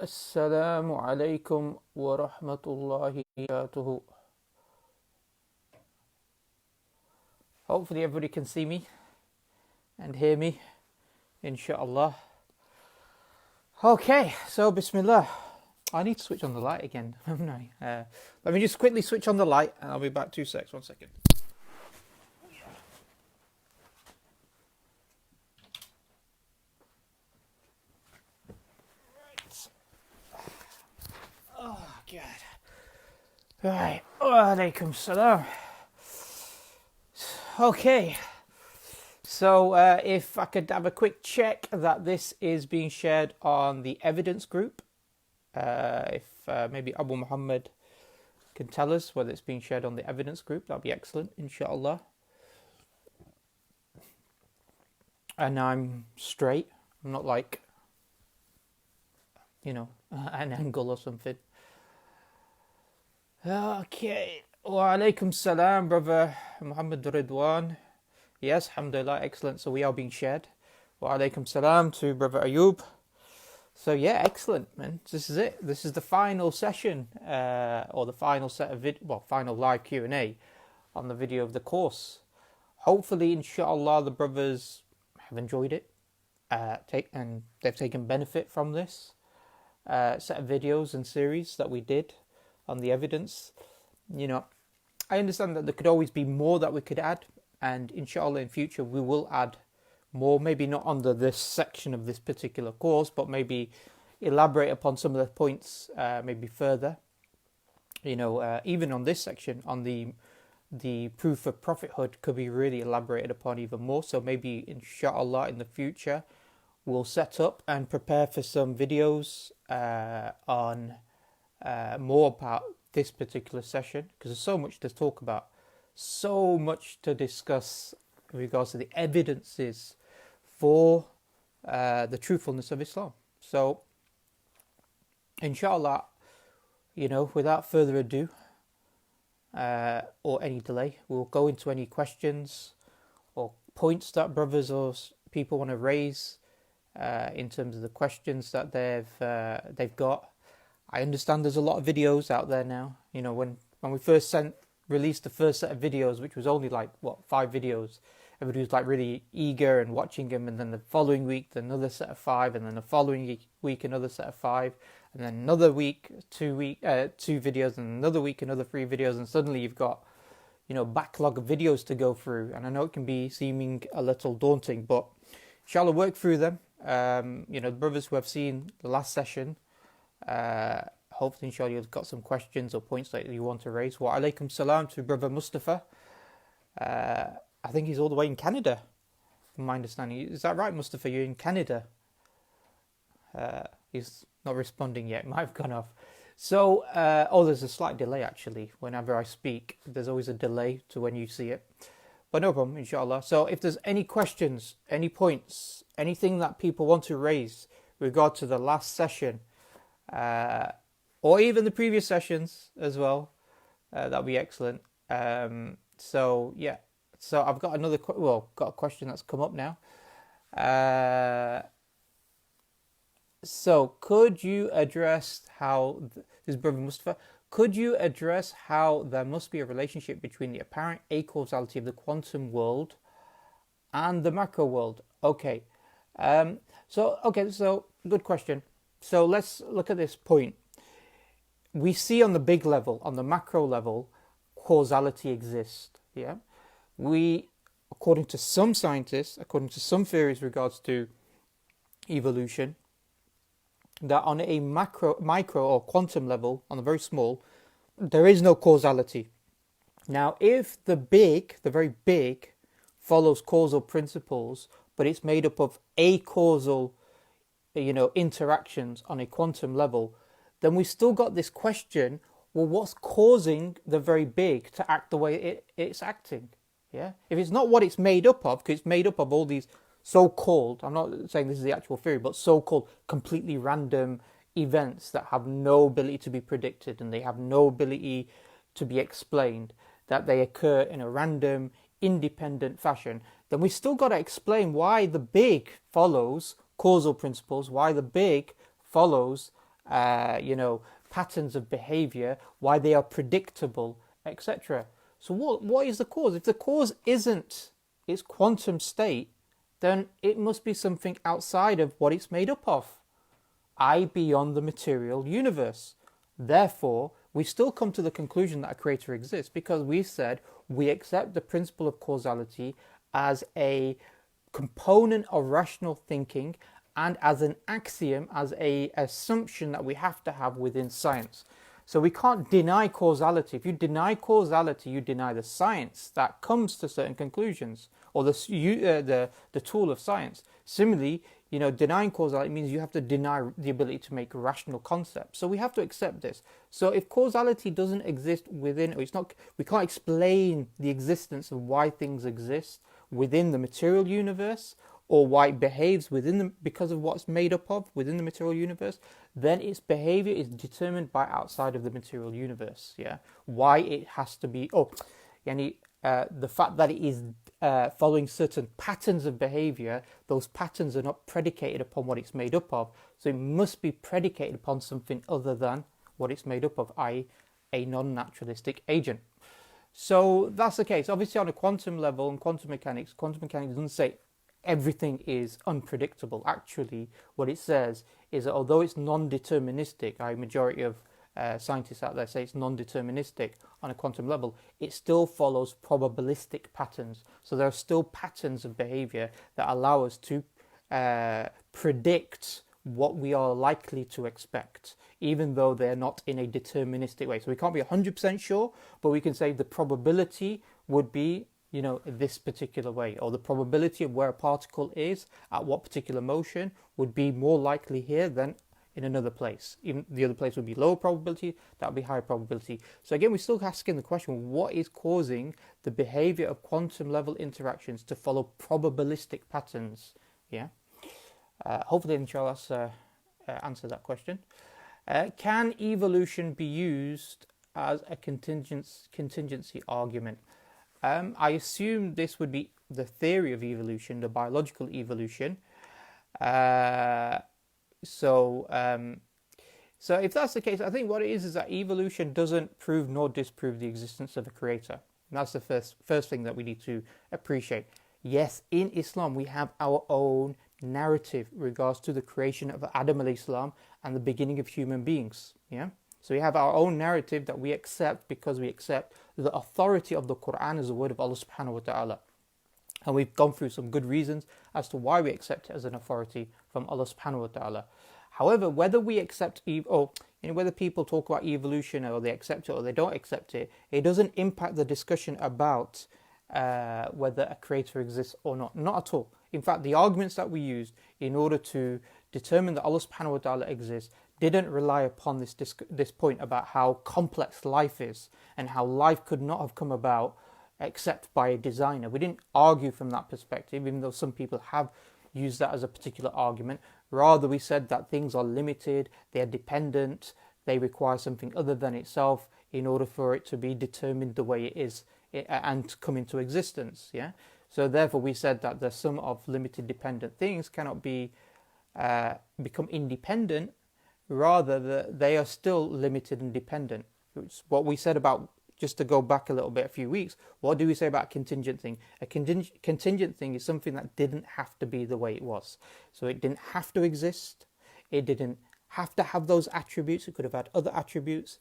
Assalamu alaikum wa rahmatullahi wa barakatuhu. Hopefully everybody can see me and hear me, Insha Allah. Okay, so Bismillah. I need to switch on the light again, haven't I? Let me just quickly switch on the light and I'll be back 2 seconds. 1 second. Oh, God. Right. Wa alaikum salam. Okay. So if I could have a quick check that this is being shared on the evidence group. If maybe Abu Muhammad can tell us whether it's being shared on the evidence group, that'd be excellent, inshallah. And I'm straight. I'm not like, an angle or something. Okay. Wa alaikum salam, brother Muhammad Ridwan. Yes, alhamdulillah, excellent. So we are being shared. Wa alaikum salam to brother Ayub. So yeah, excellent, man. This is it. This is the final session, or the final set of final live Q&A on the video of the course. Hopefully, inshallah, the brothers have enjoyed it, and they've taken benefit from this set of videos and series that we did on the evidence. I understand that there could always be more that we could add, and inshallah in future we will add more, maybe not under this section of this particular course, but maybe elaborate upon some of the points maybe further. Even on this section, on the proof of prophethood, could be really elaborated upon even more. So maybe inshallah in the future we'll set up and prepare for some videos on more about this particular session, because there's so much to talk about, so much to discuss in regards to the evidences for the truthfulness of Islam. So inshallah, without further ado or any delay, we'll go into any questions or points that brothers or people want to raise in terms of the questions that they've got. I understand there's a lot of videos out there now. When we first released the first set of videos, which was only 5 videos, everybody was really eager and watching them, and then the following week another set of 5, and then the following week another set of 5, and then another week 2 videos, and another week another 3 videos, and suddenly you've got backlog of videos to go through. And I know it can be seeming a little daunting, but inshallah work through them. The brothers who have seen the last session, hopefully inshallah you've got some questions or points that you want to raise. Wa alaikum salam to brother Mustafa. I think he's all the way in Canada, from my understanding. Is that right, Mustafa? You're in Canada? He's not responding yet. Might have gone off. So, there's a slight delay actually. Whenever I speak, there's always a delay to when you see it. But no problem, inshallah. So if there's any questions, any points, anything that people want to raise with regard to the last session, or even the previous sessions as well, that'll be excellent. So I've got got a question that's come up now. So could you address how this brother Mustafa? Could you address how there must be a relationship between the apparent acausality of the quantum world and the macro world? Okay. So good question. So let's look at this point. We see on the big level, on the macro level, causality exists. Yeah. According to some scientists, according to some theories with regards to evolution, that on a micro or quantum level, on the very small, there is no causality. Now, if the very big, follows causal principles, but it's made up of acausal, interactions on a quantum level, then we still got this question, well, what's causing the very big to act the way it's acting? Yeah. If it's not what it's made up of, because it's made up of all these so-called, I'm not saying this is the actual theory, but so-called completely random events that have no ability to be predicted and they have no ability to be explained, that they occur in a random, independent fashion, then we still got to explain why the big follows causal principles, why the big follows patterns of behavior, why they are predictable, etc. So what is the cause? If the cause isn't its quantum state, then it must be something outside of what it's made up of, i.e. beyond the material universe. Therefore, we still come to the conclusion that a creator exists because we said we accept the principle of causality as a component of rational thinking and as an axiom, as an assumption that we have to have within science. So we can't deny causality. If you deny causality, you deny the science that comes to certain conclusions, or the tool of science. Similarly, denying causality means you have to deny the ability to make rational concepts. So we have to accept this. So if causality doesn't exist within, or we can't explain the existence of why things exist within the material universe, or why it behaves because of what's made up of within the material universe, then its behavior is determined by outside of the material universe. Yeah, why it has to be. The fact that it is following certain patterns of behavior, those patterns are not predicated upon what it's made up of. So it must be predicated upon something other than what it's made up of, i.e. a non-naturalistic agent. So that's the case. Obviously on a quantum level, in quantum mechanics doesn't say everything is unpredictable. Actually, what it says is that although it's non-deterministic, a majority of scientists out there say it's non-deterministic on a quantum level, it still follows probabilistic patterns. So there are still patterns of behavior that allow us to predict what we are likely to expect, even though they're not in a deterministic way. So we can't be 100% sure, but we can say the probability would be this particular way, or the probability of where a particle is at what particular motion would be more likely here than in another place. Even the other place would be lower probability, that would be higher probability. So again, we're still asking the question, what is causing the behavior of quantum level interactions to follow probabilistic patterns? Yeah. Hopefully, inshallah, answer that question. Can evolution be used as a contingency argument? I assume this would be the theory of evolution, the biological evolution. So if that's the case, I think what it is that evolution doesn't prove nor disprove the existence of a creator. And that's the first thing that we need to appreciate. Yes, in Islam we have our own narrative in regards to the creation of Adam alayhi salam and the beginning of human beings. Yeah. So we have our own narrative that we accept because we accept the authority of the Quran as the word of Allah subhanahu wa ta'ala. And we've gone through some good reasons as to why we accept it as an authority from Allah subhanahu wa ta'ala. However, whether we accept whether people talk about evolution or they accept it or they don't accept it, it doesn't impact the discussion about whether a creator exists or not. Not at all. In fact, the arguments that we used in order to determine that Allah subhanahu wa ta'ala exists didn't rely upon this point about how complex life is and how life could not have come about except by a designer. We didn't argue from that perspective, even though some people have used that as a particular argument. Rather, we said that things are limited, they are dependent, they require something other than itself in order for it to be determined the way it is and to come into existence. Yeah. So therefore, we said that the sum of limited dependent things cannot be become independent. Rather, they are still limited and dependent. It's what we said about, just to go back a little bit, a few weeks, what do we say about contingent thing? A contingent thing is something that didn't have to be the way it was. So it didn't have to exist. It didn't have to have those attributes. It could have had other attributes.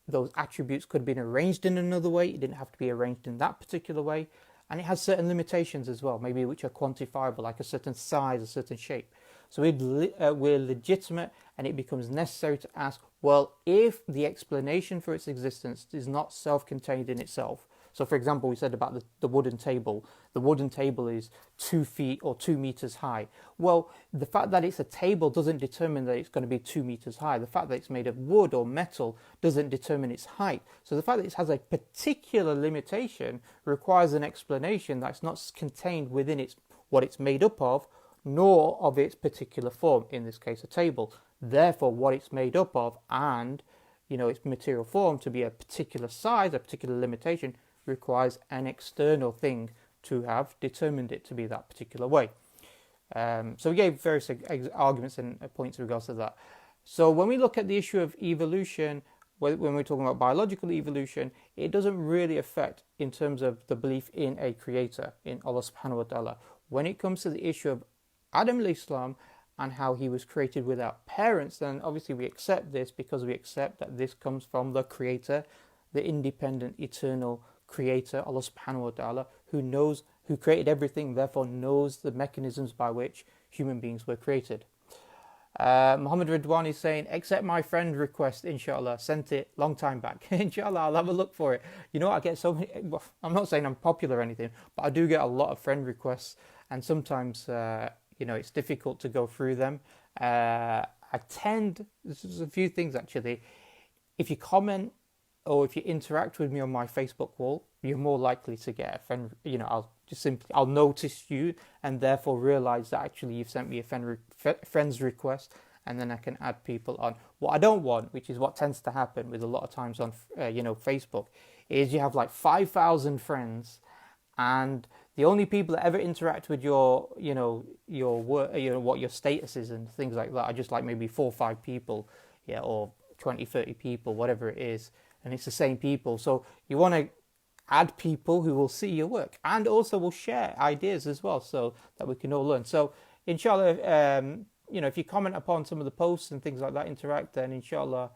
Those attributes could have been arranged in another way. It didn't have to be arranged in that particular way. And it has certain limitations as well, maybe which are quantifiable, like a certain size, a certain shape. So we're legitimate, and it becomes necessary to ask, well, if the explanation for its existence is not self-contained in itself. So for example, we said about the wooden table. The wooden table is 2 feet or 2 meters high. Well, the fact that it's a table doesn't determine that it's going to be 2 meters high. The fact that it's made of wood or metal doesn't determine its height. So the fact that it has a particular limitation requires an explanation that's not contained within what it's made up of, nor of its particular form, in this case a table. Therefore, what it's made up of and its material form to be a particular size, a particular limitation, requires an external thing to have determined it to be that particular way. So we gave various arguments and points in regards to that. So when we look at the issue of evolution, when we're talking about biological evolution, it doesn't really affect in terms of the belief in a creator, in Allah subhanahu wa ta'ala. When it comes to the issue of Adam alayhi salam and how he was created without parents, then obviously we accept this because we accept that this comes from the creator, the independent, eternal creator, Allah subhanahu wa ta'ala, who created everything, therefore knows the mechanisms by which human beings were created. Muhammad Ridwan is saying, accept my friend request, inshallah. Sent it long time back. Inshallah, I'll have a look for it. You know, I get so many, well, I'm not saying I'm popular or anything, but I do get a lot of friend requests, and sometimes, it's difficult to go through them. There's a few things actually. If you comment or if you interact with me on my Facebook wall, you're more likely to get a friend, I'll notice you and therefore realize that actually you've sent me a friend's request, and then I can add people on. What I don't want, which is what tends to happen with a lot of times on, Facebook, is you have like 5,000 friends, and the only people that ever interact with your work, what your status is and things like that are just like maybe 4 or 5 people, or 20, 30 people, whatever it is, and it's the same people. So you want to add people who will see your work and also will share ideas as well, so that we can all learn. So inshallah, if you comment upon some of the posts and things like that, interact, then inshallah,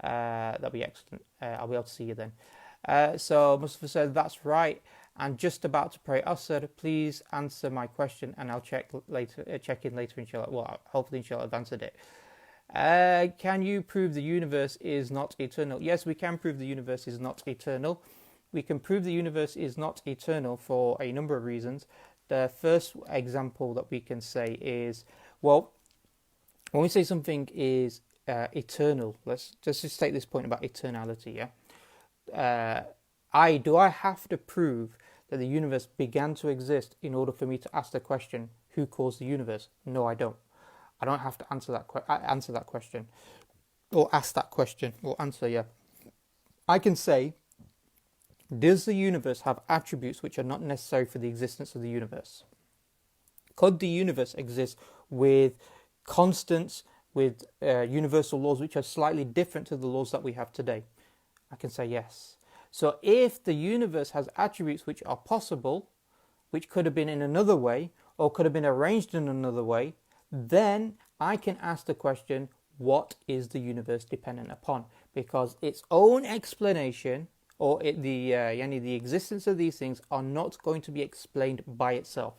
that'll be excellent. I'll be able to see you then. So Mustafa said, that's right. And just about to pray Asr, please answer my question and I'll check in later, inshallah. Well, hopefully inshallah I've answered it. Can you prove the universe is not eternal? Yes, we can prove the universe is not eternal. We can prove the universe is not eternal for a number of reasons. The first example that we can say is, well, when we say something is eternal, let's just take this point about eternality, yeah? Do I have to prove that the universe began to exist in order for me to ask the question, who caused the universe? No, I don't. I don't have to answer that question, or ask that question, or answer, yeah. I can say, does the universe have attributes which are not necessary for the existence of the universe? Could the universe exist with constants, with universal laws which are slightly different to the laws that we have today? I can say yes. So if the universe has attributes which are possible, which could have been in another way, or could have been arranged in another way, then I can ask the question, what is the universe dependent upon? Because its own explanation, or the existence of these things, are not going to be explained by itself.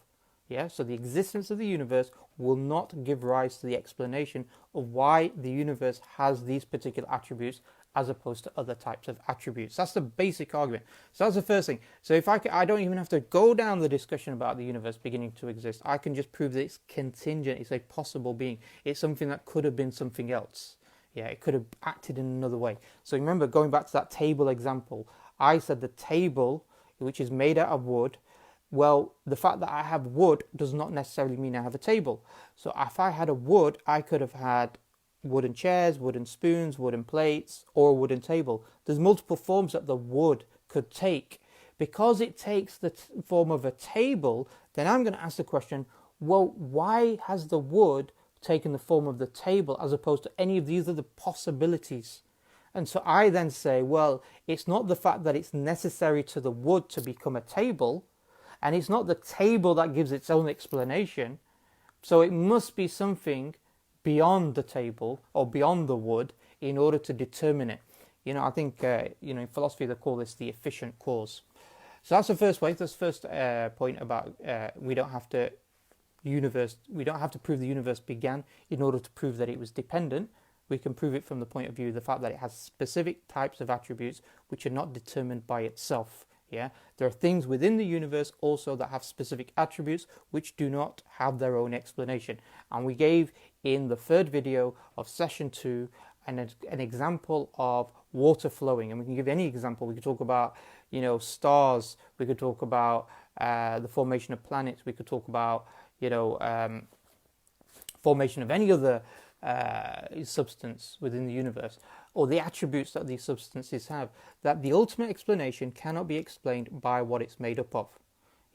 Yeah, so the existence of the universe will not give rise to the explanation of why the universe has these particular attributes as opposed to other types of attributes. That's the basic argument. So that's the first thing. So if I don't even have to go down the discussion about the universe beginning to exist. I can just prove that it's contingent. It's a possible being. It's something that could have been something else. Yeah, it could have acted in another way. So remember, going back to that table example, I said the table, which is made out of wood, well, the fact that I have wood does not necessarily mean I have a table. So if I had a wood, I could have had wooden chairs, wooden spoons, wooden plates, or a wooden table. There's multiple forms that the wood could take. Because it takes the form of a table, then I'm going to ask the question, well, why has the wood taken the form of the table as opposed to any of these other possibilities? And so I then say, well, it's not the fact that it's necessary to the wood to become a table, and it's not the table that gives its own explanation. So it must be something beyond the table or beyond the wood in order to determine it. I think, in philosophy they call this the efficient cause. So that's the first way. That's the first point about we don't have to prove the universe began in order to prove that it was dependent. We can prove it from the point of view of the fact that it has specific types of attributes which are not determined by itself. Yeah, there are things within the universe also that have specific attributes which do not have their own explanation. And we gave in the third video of session 2 an example of water flowing, and we can give any example. We could talk about stars. We could talk about the formation of planets. We could talk about formation of any other substance within the universe, or the attributes that these substances have, that the ultimate explanation cannot be explained by what it's made up of.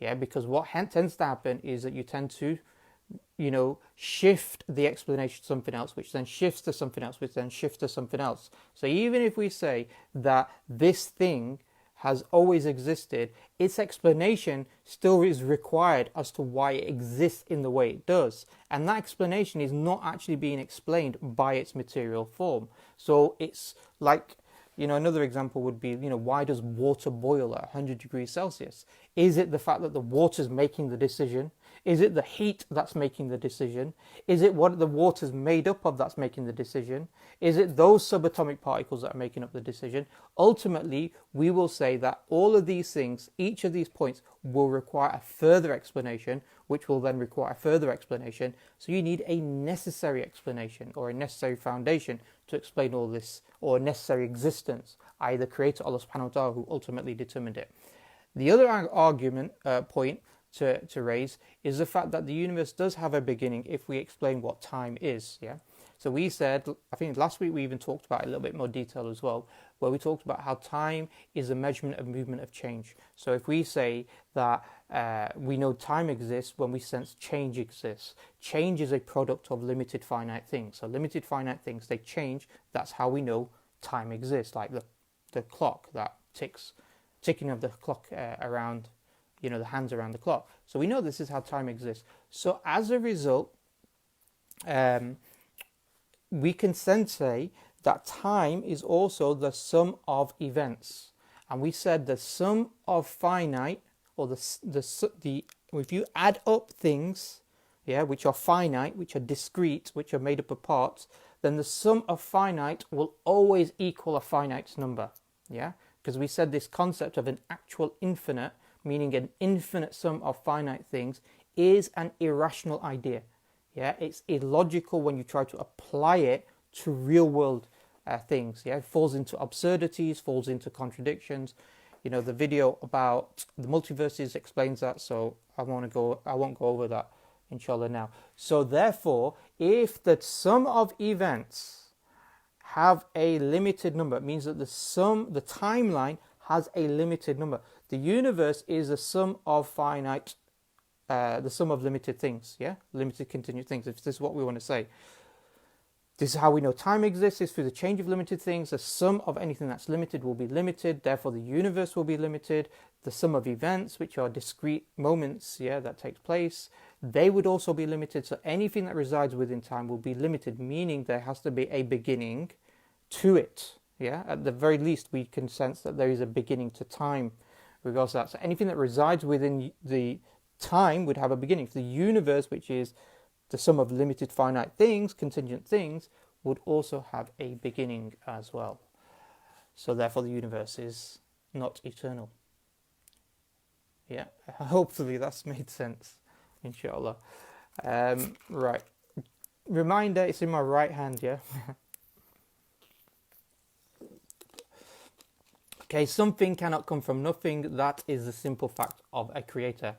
Yeah, because what tends to happen is that you tend to shift the explanation to something else, which then shifts to something else, which then shifts to something else. So even if we say that this thing has always existed, its explanation still is required as to why it exists in the way it does. And that explanation is not actually being explained by its material form. So it's like, another example would be, why does water boil at 100 degrees Celsius? Is it the fact that the water's making the decision? Is it the heat that's making the decision? Is it what the water's made up of that's making the decision? Is it those subatomic particles that are making up the decision? Ultimately, we will say that all of these things, each of these points, will require a further explanation, which will then require further explanation. So you need a necessary explanation or a necessary foundation to explain all this, or a necessary existence, i.e. the Creator, Allah subhanahu wa ta'ala, who ultimately determined it. The other argument point to raise is the fact that the universe does have a beginning if we explain what time is. So we said, I think last week we even talked about it in a little bit more detail as well, where we talked about how time is a measurement of movement of change. So if we say that we know time exists when we sense change exists, change is a product of limited finite things. So limited finite things, they change. That's how we know time exists, like the clock that ticking of the clock around, the hands around the clock. So we know this is how time exists. So as a result, we can then say that time is also the sum of events. And we said the sum of finite, or if you add up things, which are finite, which are discrete, which are made up of parts, then the sum of finite will always equal a finite number. Because we said this concept of an actual infinite, meaning an infinite sum of finite things, is an irrational idea. It's illogical when you try to apply it to real world things. It falls into absurdities, falls into contradictions. The video about the multiverses explains that, so I won't go over that, inshallah, now. So therefore, if the sum of events have a limited number, it means that the timeline has a limited number. The universe is the sum of finite, the sum of limited things, limited continued things, if this is what we want to say. This is how we know time exists, is through the change of limited things. The sum of anything that's limited will be limited, therefore the universe will be limited. The sum of events, which are discrete moments, that takes place, they would also be limited. So anything that resides within time will be limited, meaning there has to be a beginning to it. At the very least, we can sense that there is a beginning to time regards to that. So anything that resides within the time would have a beginning. The universe, which is the sum of limited finite things, contingent things, would also have a beginning as well. So therefore the universe is not eternal. Hopefully that's made sense, inshallah. Right. Reminder, it's in my right hand, Okay, something cannot come from nothing. That is the simple fact of a creator.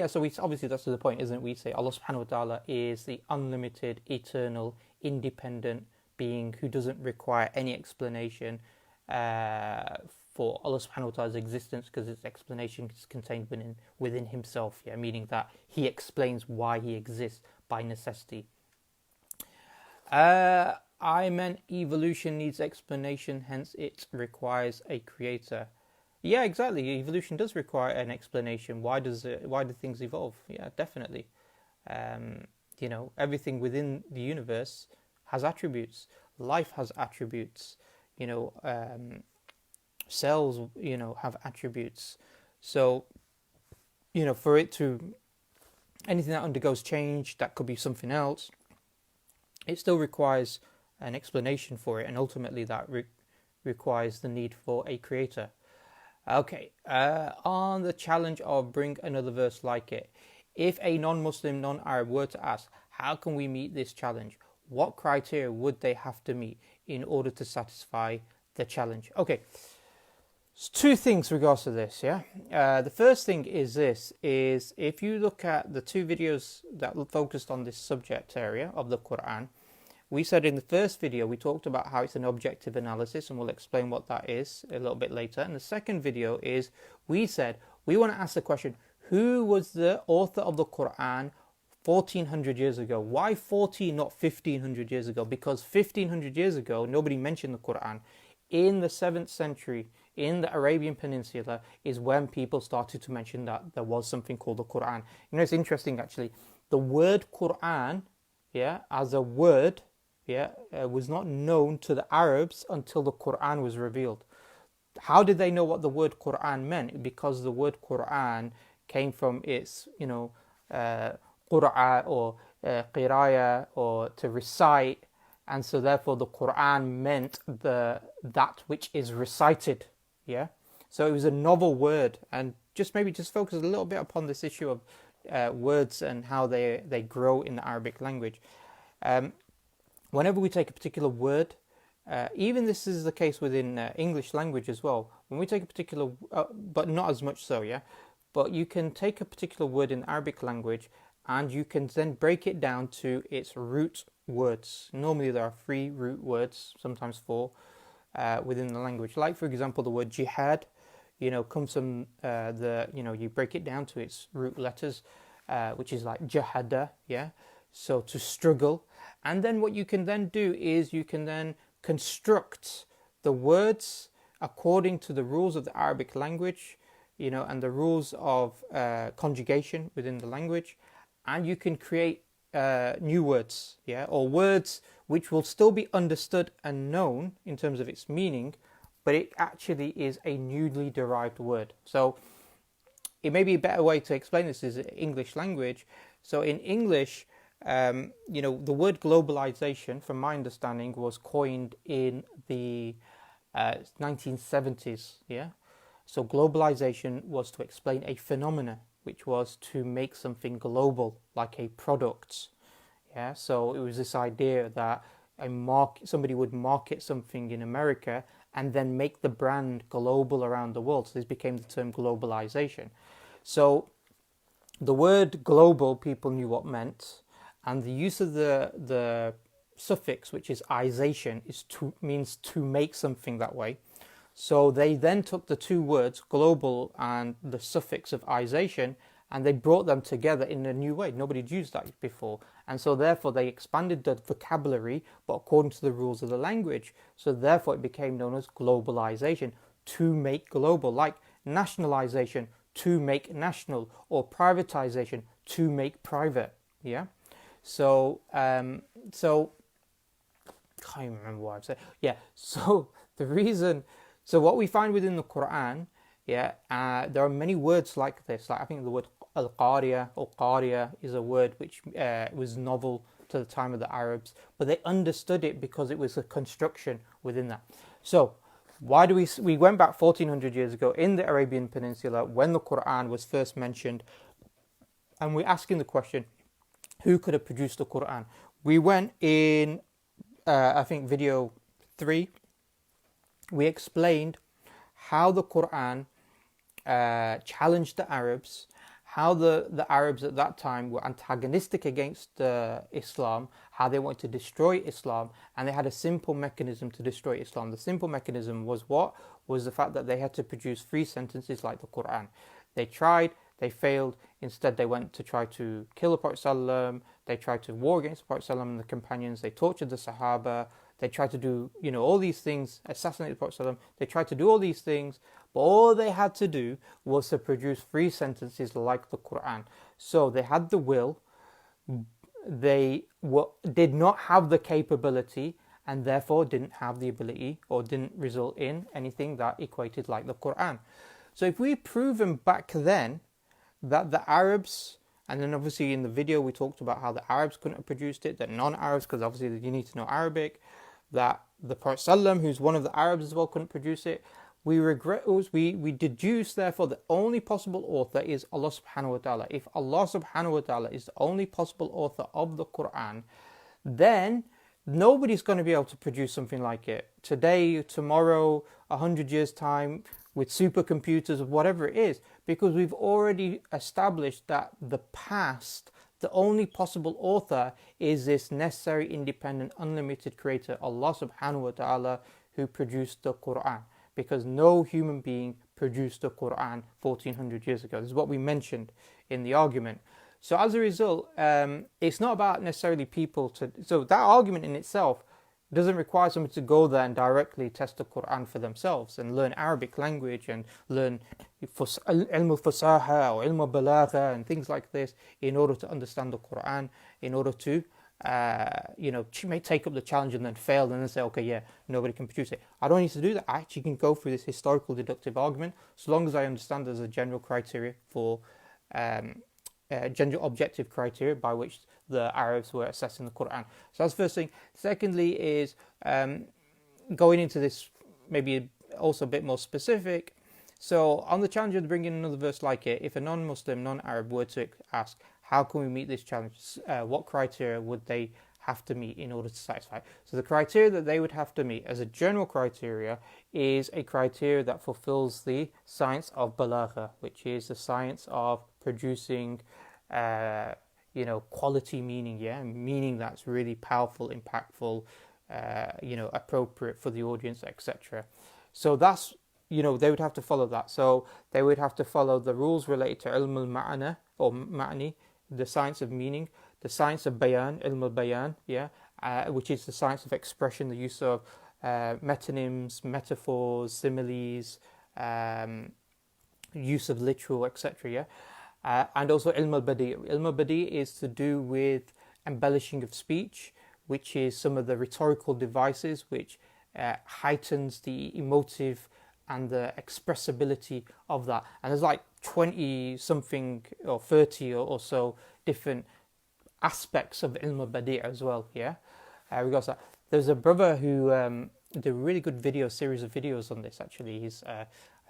So obviously that's the point, isn't it? We say Allah subhanahu wa ta'ala is the unlimited, eternal, independent being who doesn't require any explanation for Allah subhanahu wa ta'ala's existence, because its explanation is contained within himself, meaning that he explains why he exists by necessity. I meant evolution needs explanation, hence it requires a creator. Exactly. Evolution does require an explanation. Why do things evolve? Definitely. Everything within the universe has attributes. Life has attributes. Cells, have attributes. So, for it to, anything that undergoes change, that could be something else, it still requires an explanation for it, and ultimately that requires the need for a creator. Okay, on the challenge of bring another verse like it. If a non-Muslim, non-Arab were to ask, how can we meet this challenge? What criteria would they have to meet in order to satisfy the challenge? Okay, so two things regards to this, the first thing is this, is if you look at the two videos that focused on this subject area of the Quran, we said in the first video, we talked about how it's an objective analysis, and we'll explain what that is a little bit later. And the second video is, we said, we want to ask the question, who was the author of the Quran 1400 years ago. Why 14, not 1500 years ago? Because 1500 years ago, nobody mentioned the Quran. In the 7th century, in the Arabian Peninsula, is when people started to mention that there was something called the Quran. You know, it's interesting actually. The word Quran, as a word, was not known to the Arabs until the Quran was revealed. How did they know what the word Quran meant? Because the word Quran came from its, qur'a or qiraya, or to recite, and so therefore the Quran meant that which is recited. So it was a novel word, and just focus a little bit upon this issue of words and how they grow in the Arabic language. Whenever we take a particular word, even this is the case within English language as well. When we take a particular, but not as much so, but you can take a particular word in Arabic language and you can then break it down to its root words. Normally there are 3 root words, sometimes 4, within the language. Like for example, the word jihad, comes from you break it down to its root letters, which is like jahada, so to struggle. And then what you can then do is you can then construct the words according to the rules of the Arabic language, and the rules of conjugation within the language, and you can create new words, or words which will still be understood and known in terms of its meaning, but it actually is a newly derived word. So it may be a better way to explain this is English language. So in English, the word globalization, from my understanding, was coined in the 1970s. So globalization was to explain a phenomena, which was to make something global, like a product. So it was this idea that somebody would market something in America and then make the brand global around the world. So this became the term globalization. So the word global, people knew what meant, and the use of the suffix, which is ization, means to make something that way. So they then took the 2 words, global and the suffix of ization, and they brought them together in a new way. Nobody had used that before. And so therefore they expanded the vocabulary, but according to the rules of the language. So therefore it became known as globalization, to make global, like nationalization, to make national, or privatization, to make private. So can't even remember what I've said. So what we find within the Quran, there are many words like this. Like I think the word al-qariya or qariya is a word which was novel to the time of the Arabs, but they understood it because it was a construction within that. So why do we went back 1400 years ago in the Arabian Peninsula when the Quran was first mentioned, and we're asking the question, who could have produced the Quran? We went in, I think, video 3. We explained how the Quran challenged the Arabs, how the Arabs at that time were antagonistic against Islam, how they wanted to destroy Islam, and they had a simple mechanism to destroy Islam. The simple mechanism was what? Was the fact that they had to produce 3 sentences like the Quran. They tried, they failed. Instead, they went to try to kill the Prophet ﷺ. They tried to war against the Prophet ﷺ and the companions. They tortured the Sahaba. They tried to do, all these things, assassinate the Prophet ﷺ. They tried to do all these things, but all they had to do was to produce 3 sentences like the Quran. So they had the will, they did not have the capability, and therefore didn't have the ability, or didn't result in anything that equated like the Quran. So if we proven back then that the Arabs, and then obviously in the video we talked about how the Arabs couldn't have produced it, that non-Arabs, because obviously you need to know Arabic, that the Prophet ﷺ, who's one of the Arabs as well, couldn't produce it. We deduce therefore the only possible author is Allah subhanahu wa ta'ala. If Allah subhanahu wa ta'ala is the only possible author of the Quran, then nobody's going to be able to produce something like it. Today, tomorrow, 100 years time, with supercomputers or whatever it is, because we've already established that the past, the only possible author is this necessary, independent, unlimited creator, Allah subhanahu wa ta'ala, who produced the Quran. Because no human being produced the Quran 1400 years ago. This is what we mentioned in the argument. So as a result, it's not about necessarily people to. So that argument in itself doesn't require somebody to go there and directly test the Quran for themselves and learn Arabic language and learn ilm al-fasaha or ilm al-balagha and things like this in order to understand the Quran, in order to may take up the challenge and then fail and then say, okay, yeah, nobody can produce it. I don't need to do that. I actually can go through this historical deductive argument so long as I understand there's a general criteria for general objective criteria by which the Arabs were assessing the Quran. So that's the first thing. Secondly is going into this maybe also a bit more specific. So on the challenge of bringing another verse like it, if a non-Muslim, non-Arab were to ask, how can we meet this challenge? What criteria would they have to meet in order to satisfy? So the criteria that they would have to meet as a general criteria is a criteria that fulfills the science of balagha, which is the science of producing quality meaning, meaning that's really powerful, impactful, appropriate for the audience, etc. So that's, they would have to follow that. So they would have to follow the rules related to ilm al-ma'na or ma'ni, the science of meaning, the science of bayan, ilm al-bayan, which is the science of expression, the use of metonyms, metaphors, similes, use of literal, etc. And also ilm al-badi'. Ilm al-badi' is to do with embellishing of speech, which is some of the rhetorical devices which heightens the emotive and the expressibility of that. And there's like 20 something or 30 or so different aspects of ilm al-badi' as well. We got that. There's a brother who did a really good series of videos on this. Actually, he's I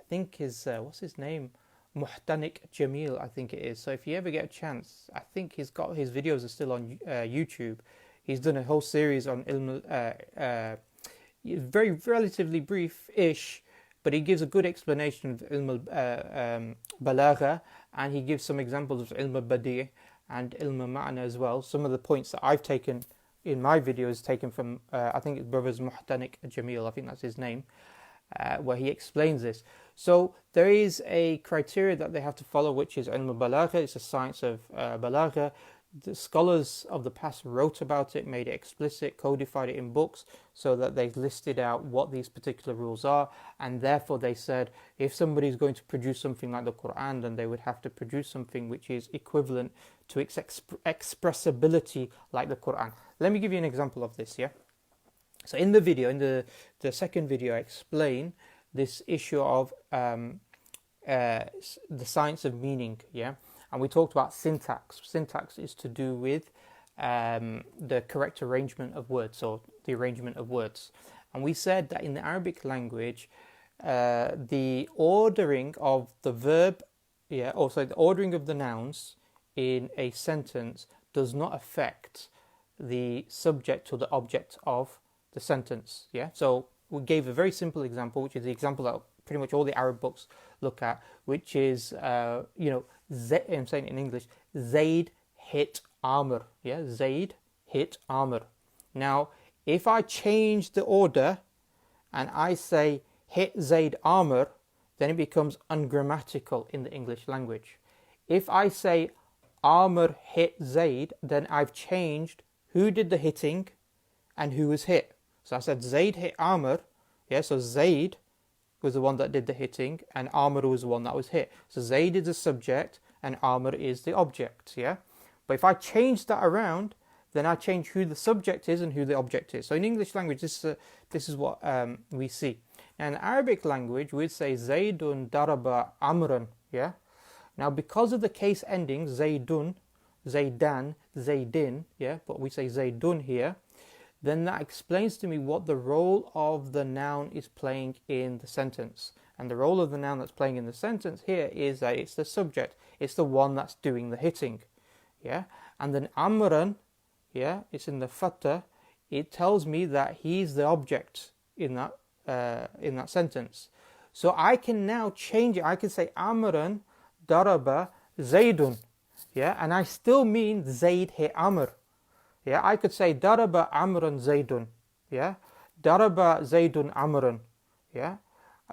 think his what's his name? Muhtanik Jamil, I think it is. So if you ever get a chance, I think his videos are still on YouTube. He's done a whole series on ilm, very relatively brief-ish, but he gives a good explanation of ilm balagha, and he gives some examples of ilm al-badi' and ilm al-ma'na as well. Some of the points that I've taken in my videos taken from I think it's brother's Muhtanik Jamil, I think that's his name, where he explains this. So there is a criteria that they have to follow, which is ilm al-balagha. It's a science of balagha. The scholars of the past wrote about it, made it explicit, codified it in books, so that they've listed out what these particular rules are, and therefore they said if somebody is going to produce something like the Quran, then they would have to produce something which is equivalent to its expressibility like the Quran. Let me give you an example of this. So in the video, in the second video, I explain this issue of the science of meaning, and we talked about syntax. Syntax is to do with the correct arrangement of words, or the arrangement of words. And we said that in the Arabic language, the ordering of the verb, the ordering of the nouns in a sentence does not affect the subject or the object of the sentence. So we gave a very simple example, which is the example that pretty much all the Arab books look at, which is, I'm saying it in English, Zaid hit Amr. Zaid hit Amr. Now, if I change the order and I say hit Zaid Amr, then it becomes ungrammatical in the English language. If I say Amr hit Zaid, then I've changed who did the hitting and who was hit. So I said Zaid hit Amr, so Zaid was the one that did the hitting and Amr was the one that was hit. So Zaid is the subject and Amr is the object, But if I change that around, then I change who the subject is and who the object is. So in English language, this is what we see. Now in Arabic language, we'd say Zaydun daraba Amran, Now because of the case endings, Zaydun, Zaydan, Zaydin, but we say Zaydun here, then that explains to me what the role of the noun is playing in the sentence. And the role of the noun that's playing in the sentence here is that it's the subject. It's the one that's doing the hitting. And then Amran, it's in the Fatrah. It tells me that he's the object in that sentence. So I can now change it. I can say Amran daraba Zaydun. And I still mean Zayd hit Amr. I could say daraba Amran Zaydun. Daraba Zaydun Amran.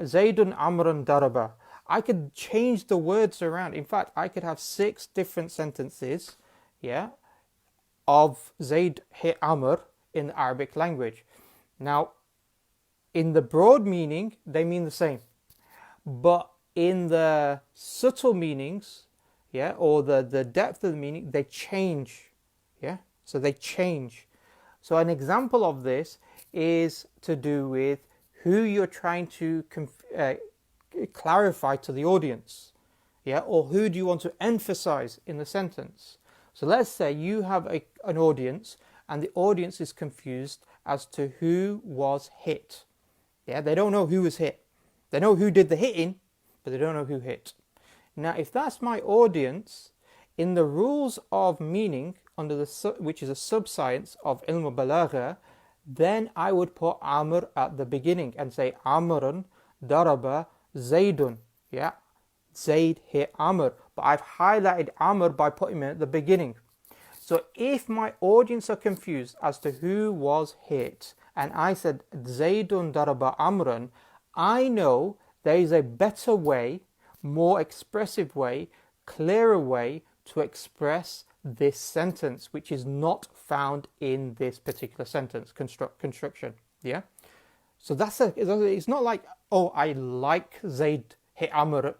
Zaydun Amran daraba. I could change the words around. In fact, I could have 6 different sentences, yeah, of Zayd hit Amr in the Arabic language. Now, in the broad meaning, they mean the same. But in the subtle meanings, yeah, or the depth of the meaning, they change, yeah. So they change. So an example of this is to do with who you're trying to clarify to the audience, yeah, or who do you want to emphasize in the sentence. So let's say you have an audience, and the audience is confused as to who was hit. Yeah, they don't know who was hit. They know who did the hitting, but they don't know who hit. Now, if that's my audience, in the rules of meaning, under which is a subscience of ilm al-balagha, then I would put Amr at the beginning and say Amrun daraba Zaydun. Yeah, Zayd hit Amr, but I've highlighted Amr by putting him at the beginning. So if my audience are confused as to who was hit, and I said Zaydun daraba Amrun, I know there is a better way, more expressive way, clearer way to express this sentence, which is not found in this particular sentence construction. Yeah, so it's not like, oh, I like Zayd hit Amr,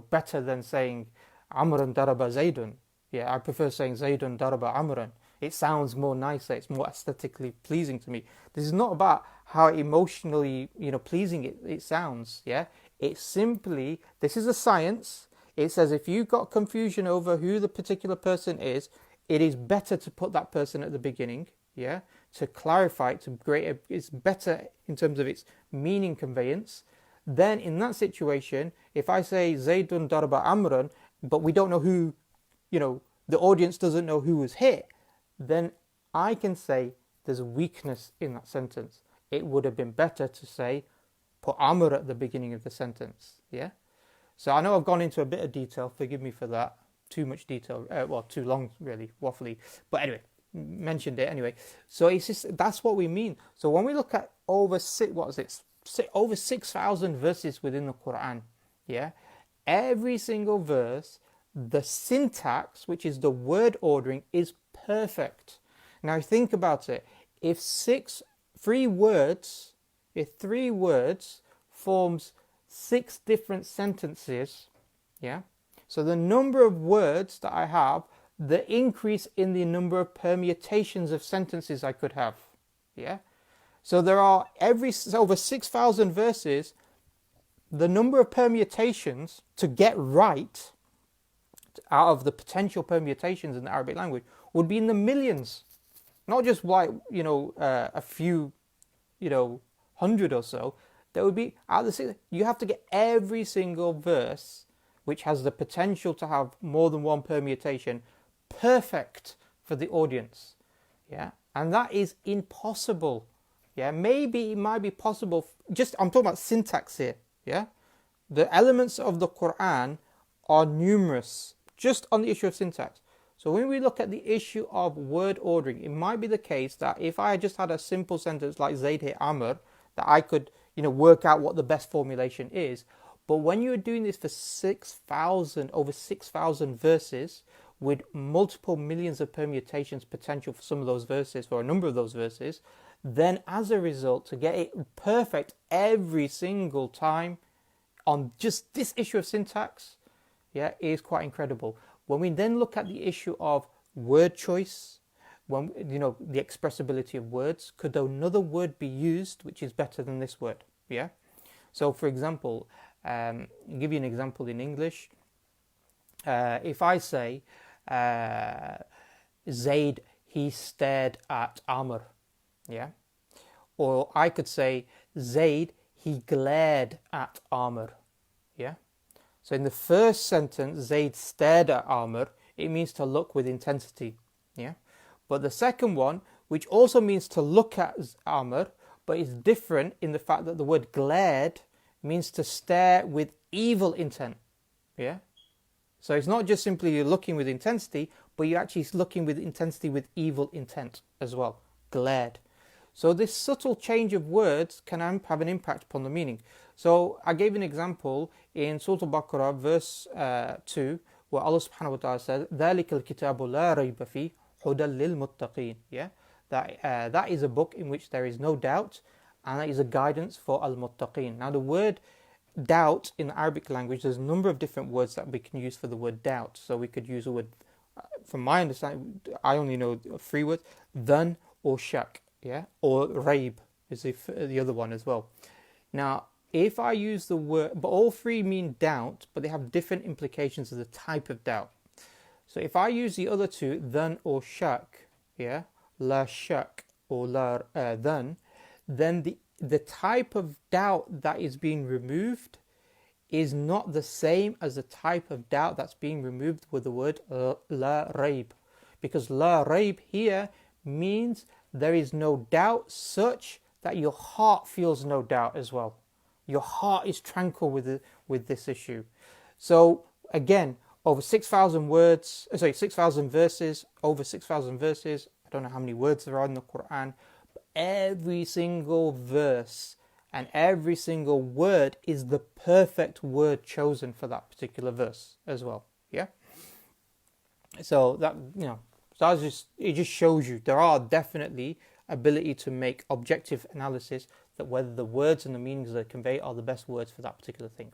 better than saying Amrun daraba Zaydun. Yeah, I prefer saying Zaydun daraba Amrun. It sounds more nicer. It's more aesthetically pleasing to me. This is not about how emotionally, pleasing it sounds. Yeah, it's simply, this is a science. It says if you've got confusion over who the particular person is, it is better to put that person at the beginning, yeah, to clarify it, it's better in terms of its meaning conveyance. Then in that situation, if I say Zaydun darba Amran, but we don't know who, the audience doesn't know who was hit, then I can say there's a weakness in that sentence. It would have been better to say, put Amr at the beginning of the sentence, yeah? So I know I've gone into a bit of detail, forgive me for that. Too much detail, too long really, waffly. But anyway, mentioned it anyway. So it's just, that's what we mean. So when we look at over 6,000 verses within the Quran, yeah, every single verse, the syntax, which is the word ordering, is perfect. Now think about it. If three words forms 6 different sentences, yeah, so the number of words that I have, the increase in the number of permutations of sentences I could have, yeah. So there are over 6,000 verses. The number of permutations to get right out of the potential permutations in the Arabic language would be in the millions, not just like a few, 100 or so. There would be you have to get every single verse which has the potential to have more than one permutation perfect for the audience, yeah, and that is impossible. Yeah, maybe it might be possible. I'm talking about syntax here. Yeah, the elements of the Quran are numerous. Just on the issue of syntax. So when we look at the issue of word ordering, it might be the case that if I just had a simple sentence like Zayd hit Amr, that I could, work out what the best formulation is. But when you're doing this for over 6,000 verses with multiple millions of permutations potential for some of those verses, for a number of those verses, then as a result, to get it perfect every single time on just this issue of syntax, yeah, is quite incredible. When we then look at the issue of word choice, when the expressibility of words, could another word be used which is better than this word? Yeah. So, for example, I'll give you an example in English. If I say Zayd, he stared at Amr, yeah, or I could say Zayd, he glared at Amr, yeah. So in the first sentence, Zayd stared at Amr, it means to look with intensity, yeah. But the second one, which also means to look at Amr, but is different in the fact that the word glared means to stare with evil intent, yeah. So it's not just simply you're looking with intensity, but you're actually looking with intensity with evil intent as well, glared. So this subtle change of words can have an impact upon the meaning. So I gave an example in Surah Al-Baqarah, verse 2, where Allah subhanahu wa ta'ala says, ذَلِكَ الْكِتَابُ لَا رَيْبَ فِيهِ هُدًى لِلْمُتَّقِينَ. Yeah, that is a book in which there is no doubt, and that is a guidance for al-muttaqeen. Now the word doubt in the Arabic language, there's a number of different words that we can use for the word doubt. So we could use a word, from my understanding, I only know 3 words, dhan or shak, yeah, or raib is the other one as well. Now, if I use the word, but all 3 mean doubt, but they have different implications of the type of doubt. So if I use the other 2, dhan or shak, yeah, la shak or la dhan, then the type of doubt that is being removed is not the same as the type of doubt that's being removed with the word la raib. Because la raib here means there is no doubt such that your heart feels no doubt as well. Your heart is tranquil with this issue. So again, over 6,000 words, 6,000 verses, over 6,000 verses. I don't know how many words there are in the Quran, but every single verse and every single word is the perfect word chosen for that particular verse as well. Yeah. So that, it just shows you there are definitely ability to make objective analysis that whether the words and the meanings they convey are the best words for that particular thing.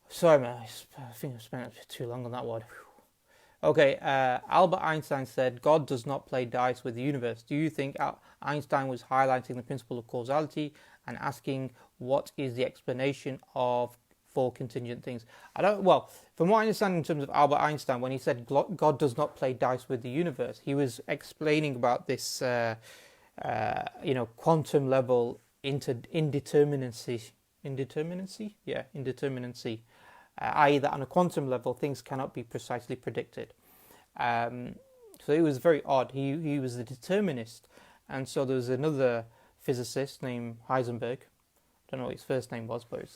Sorry, man, I think I spent too long on that one. Okay, Albert Einstein said, God does not play dice with the universe. Do you think Einstein was highlighting the principle of causality and asking what is the explanation for contingent things? Well, from what I understand in terms of Albert Einstein, when he said God does not play dice with the universe, he was explaining about this, quantum level indeterminacy. Yeah, indeterminacy. I.e. that on a quantum level, things cannot be precisely predicted. So it was very odd. He was a determinist. And so there was another physicist named Heisenberg. I don't know what his first name was, but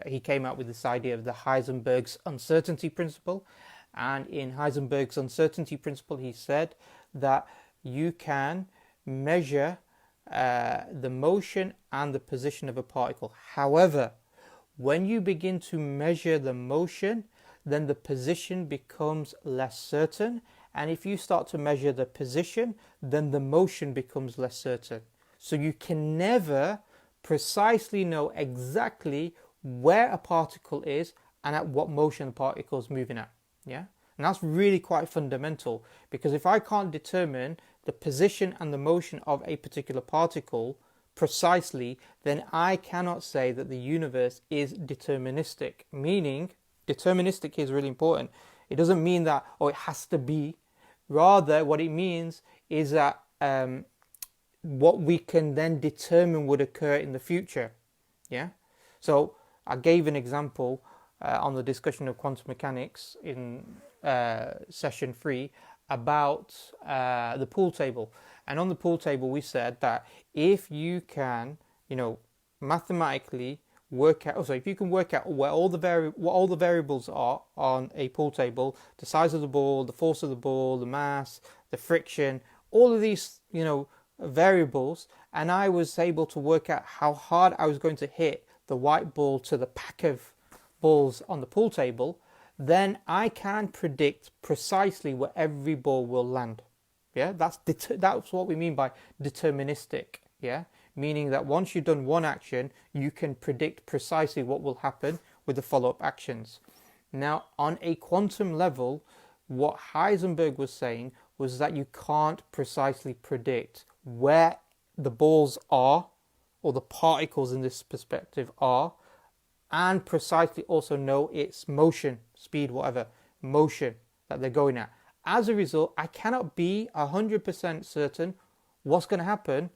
he came out with this idea of the Heisenberg's uncertainty principle. And in Heisenberg's uncertainty principle, he said that you can measure the motion and the position of a particle. However, when you begin to measure the motion, then the position becomes less certain. And if you start to measure the position, then the motion becomes less certain. So you can never precisely know exactly where a particle is and at what motion the particle is moving at. Yeah? And that's really quite fundamental, because if I can't determine the position and the motion of a particular particle precisely, then I cannot say that the universe is deterministic. Meaning, deterministic is really important. It doesn't mean that, it has to be. Rather, what it means is that what we can then determine would occur in the future. Yeah. So I gave an example on the discussion of quantum mechanics in session 3 about the pool table. And on the pool table, we said that if you can, mathematically work out, if you can work out where what all the variables are on a pool table, the size of the ball, the force of the ball, the mass, the friction, all of these, variables, and I was able to work out how hard I was going to hit the white ball to the pack of balls on the pool table, then I can predict precisely where every ball will land. Yeah, that's what we mean by deterministic. Yeah, meaning that once you've done one action, you can predict precisely what will happen with the follow-up actions. Now, on a quantum level, what Heisenberg was saying was that you can't precisely predict where the balls are, or the particles in this perspective are, and precisely also know its motion, speed, whatever, motion that they're going at. As a result, I cannot be 100% certain what's going to happen,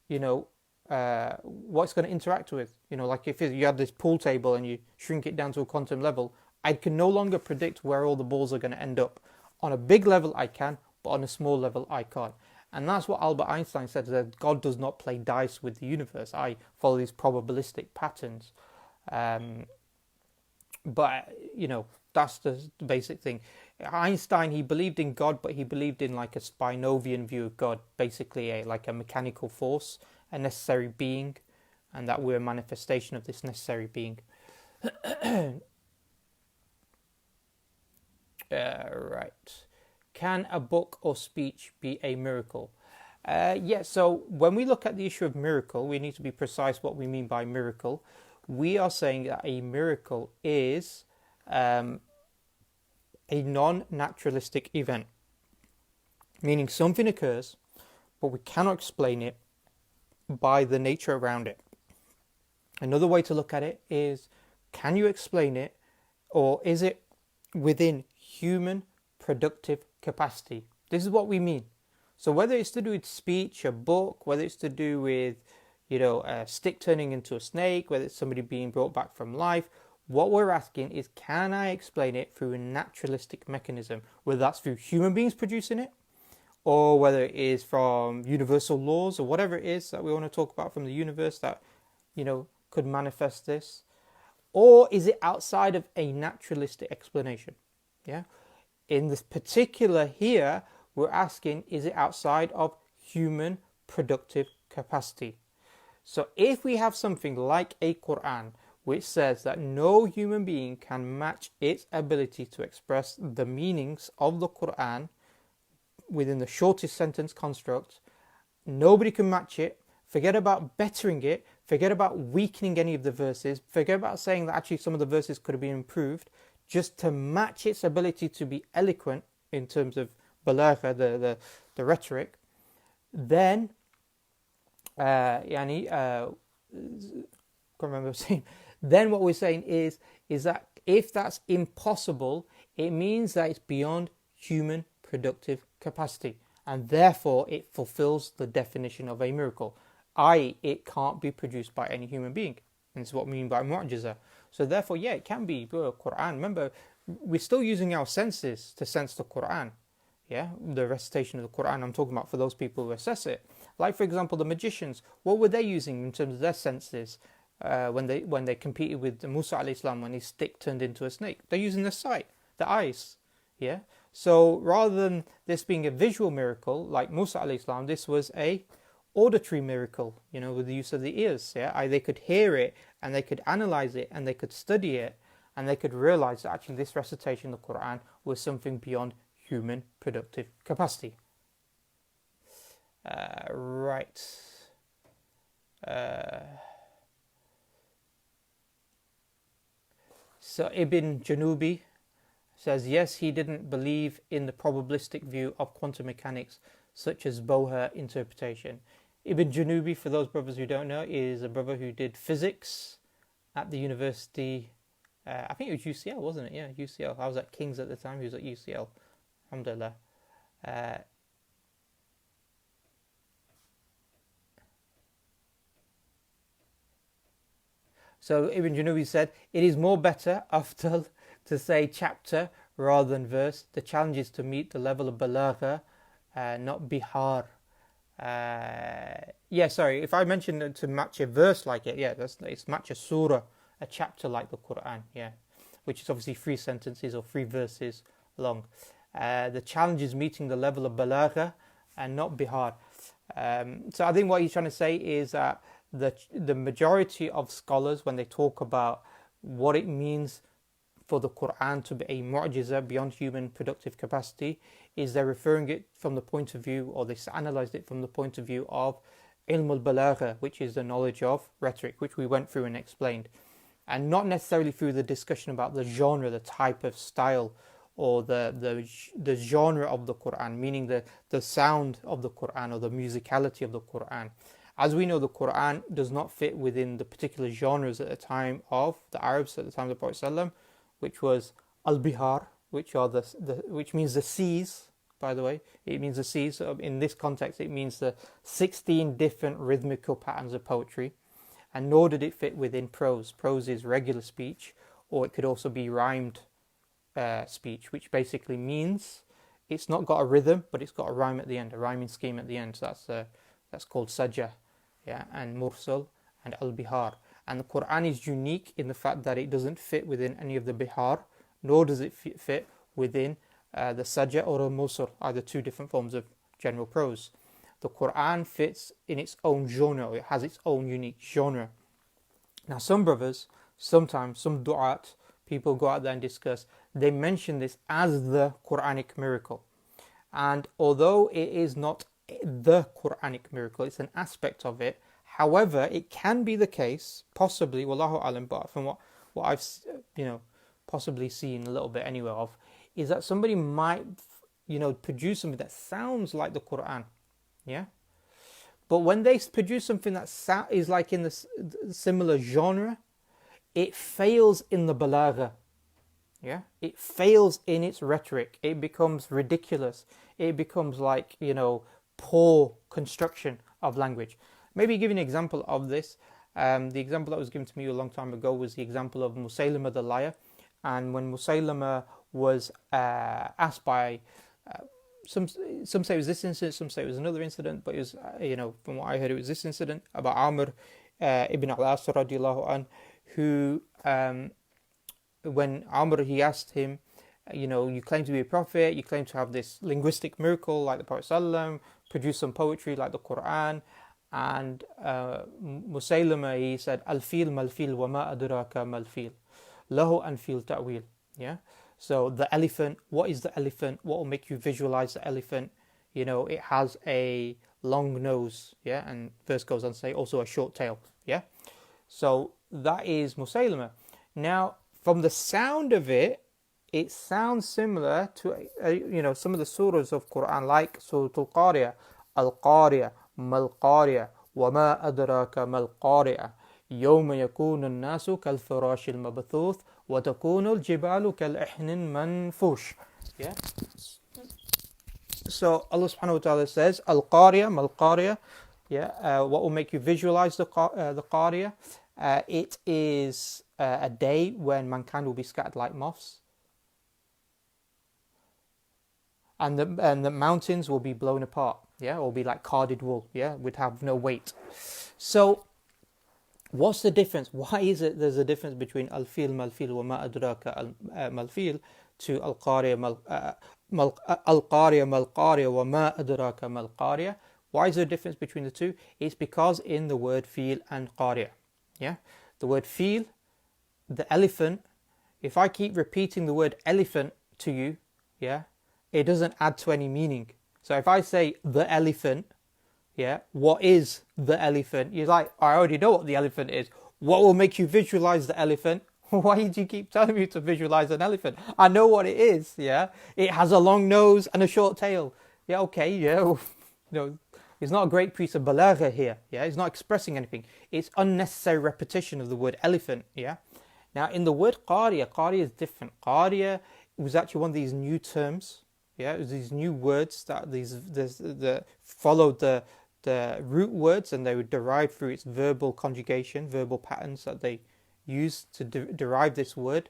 what's going to interact with. Like if you have this pool table and you shrink it down to a quantum level, I can no longer predict where all the balls are going to end up. On a big level, I can, but on a small level, I can't. And that's what Albert Einstein said, that God does not play dice with the universe. I follow these probabilistic patterns. But that's the basic thing. Einstein, he believed in God, but he believed in like a Spinovian view of God, basically like a mechanical force, a necessary being, and that we're a manifestation of this necessary being. Right. Can a book or speech be a miracle? Yeah, so when we look at the issue of miracle, we need to be precise what we mean by miracle. We are saying that a miracle is a non-naturalistic event, meaning something occurs, but we cannot explain it by the nature around it. Another way to look at it is, can you explain it, or is it within human productive capacity? This is what we mean. So whether it's to do with speech, a book, whether it's to do with, a stick turning into a snake, whether it's somebody being brought back from life, what we're asking is, can I explain it through a naturalistic mechanism, whether that's through human beings producing it, or whether it is from universal laws, or whatever it is that we want to talk about from the universe that, could manifest this, or is it outside of a naturalistic explanation? Yeah. In this particular here, we're asking, is it outside of human productive capacity? So if we have something like a Quran, which says that no human being can match its ability to express the meanings of the Quran within the shortest sentence construct, nobody can match it. Forget about bettering it. Forget about weakening any of the verses. Forget about saying that actually some of the verses could have been improved. Just to match its ability to be eloquent in terms of balagha, the rhetoric, then can't remember saying. Then what we're saying is that if that's impossible, it means that it's beyond human productive capacity, and therefore it fulfills the definition of a miracle, i.e. it can't be produced by any human being. And this is what we mean by mu'jiza. So therefore, yeah, it can be Quran. Remember, we're still using our senses to sense the Quran. Yeah, the recitation of the Quran, I'm talking about for those people who assess it. Like, for example, the magicians, what were they using in terms of their senses when they competed with Musa alayhi salam when his stick turned into a snake? They're using the sight, the eyes. Yeah. So rather than this being a visual miracle like Musa alayhi salam, this was a auditory miracle, with the use of the ears. Yeah, they could hear it and they could analyze it and they could study it and they could realize that actually this recitation of the Quran was something beyond human productive capacity. Right. So Ibn Janubi says, yes, he didn't believe in the probabilistic view of quantum mechanics, such as Bohr interpretation. Ibn Janubi, for those brothers who don't know, is a brother who did physics at the university. I think it was UCL, wasn't it? Yeah, UCL. I was at King's at the time. He was at UCL. Alhamdulillah. So Ibn Janubi said, it is more better, afdal, to say chapter rather than verse. The challenge is to meet the level of balagha, not bihar. If I mentioned to match a verse like it, it's match a surah, a chapter like the Quran, which is obviously 3 sentences or 3 verses long. The challenge is meeting the level of balagha and not bihar. So I think what he's trying to say is that the majority of scholars, when they talk about what it means for the Quran to be a mu'jiza beyond human productive capacity, is they're referring it from the point of view, or they analysed it from the point of view of ilm al-balagha, which is the knowledge of rhetoric, which we went through and explained, and not necessarily through the discussion about the genre, the type of style, or the genre of the Quran, meaning the sound of the Quran or the musicality of the Quran. As we know, the Quran does not fit within the particular genres at the time of the Arabs, at the time of the Prophet ﷺ, which was al-bihar, which means the seas, by the way. It means the seas. So in this context, it means the 16 different rhythmical patterns of poetry. And nor did it fit within prose. Prose is regular speech, or it could also be rhymed speech, which basically means it's not got a rhythm, but it's got a rhyme at the end, a rhyming scheme at the end. So that's called sajah, and mursal and al-bihar. And the Quran is unique in the fact that it doesn't fit within any of the bihar, nor does it fit within the sajah or al-mursal, either 2 different forms of general prose. The Quran fits in its own genre, it has its own unique genre. Now some brothers, sometimes some du'at, people go out there and discuss, they mention this as the Quranic miracle. And although it is not the Quranic miracle, it's an aspect of it. However, it can be the case, possibly, wallahu alam, but from what I've possibly seen a little bit anyway of, is that somebody might produce something that sounds like the Quran, yeah. But when they produce something that is like in the similar genre, it fails in the balagha, yeah. It fails in its rhetoric. It becomes ridiculous. It becomes like poor construction of language. Maybe give you an example of this. The example that was given to me a long time ago was the example of Musaylama the liar. And when Musaylama was asked by some say it was this incident, some say it was another incident, but it was from what I heard it was this incident about Amr ibn al-As radiallahu an, who when Amr, he asked him, you claim to be a prophet, you claim to have this linguistic miracle like the Prophet sallam, produce some poetry like the Quran. And Musaylama, he said, Al-fil mal-fil wa ma adraka mal-fil lahu anfil ta'wil. Yeah. So the elephant, what is the elephant? What will make you visualize the elephant? It has a long nose. Yeah. And verse goes on to say also a short tail. Yeah. So that is Musaylama. Now, from the sound of it, it sounds similar to some of the surahs of Quran, like Surah Al-Qari'ah, Al-Qari'ah, Mal-Qari'ah, وَمَا أَدْرَاكَ مَا-الْقَارِعَةُ يَوْمَ يَكُونُ النَّاسُ كَالْفِرَاشِ الْمَبْثُوثِ وَتَكُونُ الْجِبَالُ كَالْإِحْنِ الْمَنْفُوشِ. Yeah. So Allah subhanahu wa ta'ala says, Al-Qari'ah, Mal-Qari'ah. Yeah. What will make you visualize the Qari'ah? It is a day when mankind will be scattered like moths. And the mountains will be blown apart, yeah, or be like carded wool, yeah, would have no weight. So, what's the difference? Why is it there's a difference between al-fil mal-fil wa ma adraka mal-fil to al-qariya mal-qariya wa ma adraka mal-qariya? Why is there a difference between the two? It's because in the word fil and qariya, yeah, the word fil, the elephant. If I keep repeating the word elephant to you, yeah, it doesn't add to any meaning. So if I say the elephant, yeah, what is the elephant? You're like, I already know what the elephant is. What will make you visualize the elephant? Why do you keep telling me to visualize an elephant? I know what it is, yeah. It has a long nose and a short tail. Yeah, okay, yeah. It's not a great piece of balagha here, yeah. It's not expressing anything. It's unnecessary repetition of the word elephant, yeah. Now, in the word qariya is different. Qariya was actually one of these new terms. Yeah, it was these new words that followed the root words, and they were derived through its verbal conjugation, verbal patterns that they used to derive this word,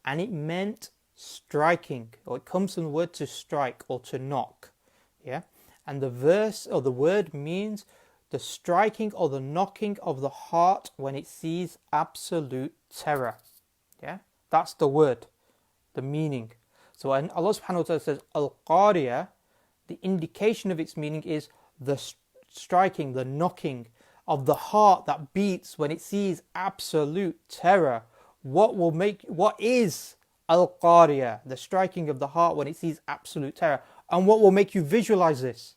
and it meant striking, or it comes from the word to strike or to knock. Yeah, and the verse or the word means the striking or the knocking of the heart when it sees absolute terror. Yeah, that's the word, the meaning. So when Allah subhanahu wa ta'ala says Al-Qari'ah, the indication of its meaning is the striking, the knocking of the heart that beats when it sees absolute terror. What is Al-Qari'ah? The striking of the heart when it sees absolute terror. And what will make you visualize this?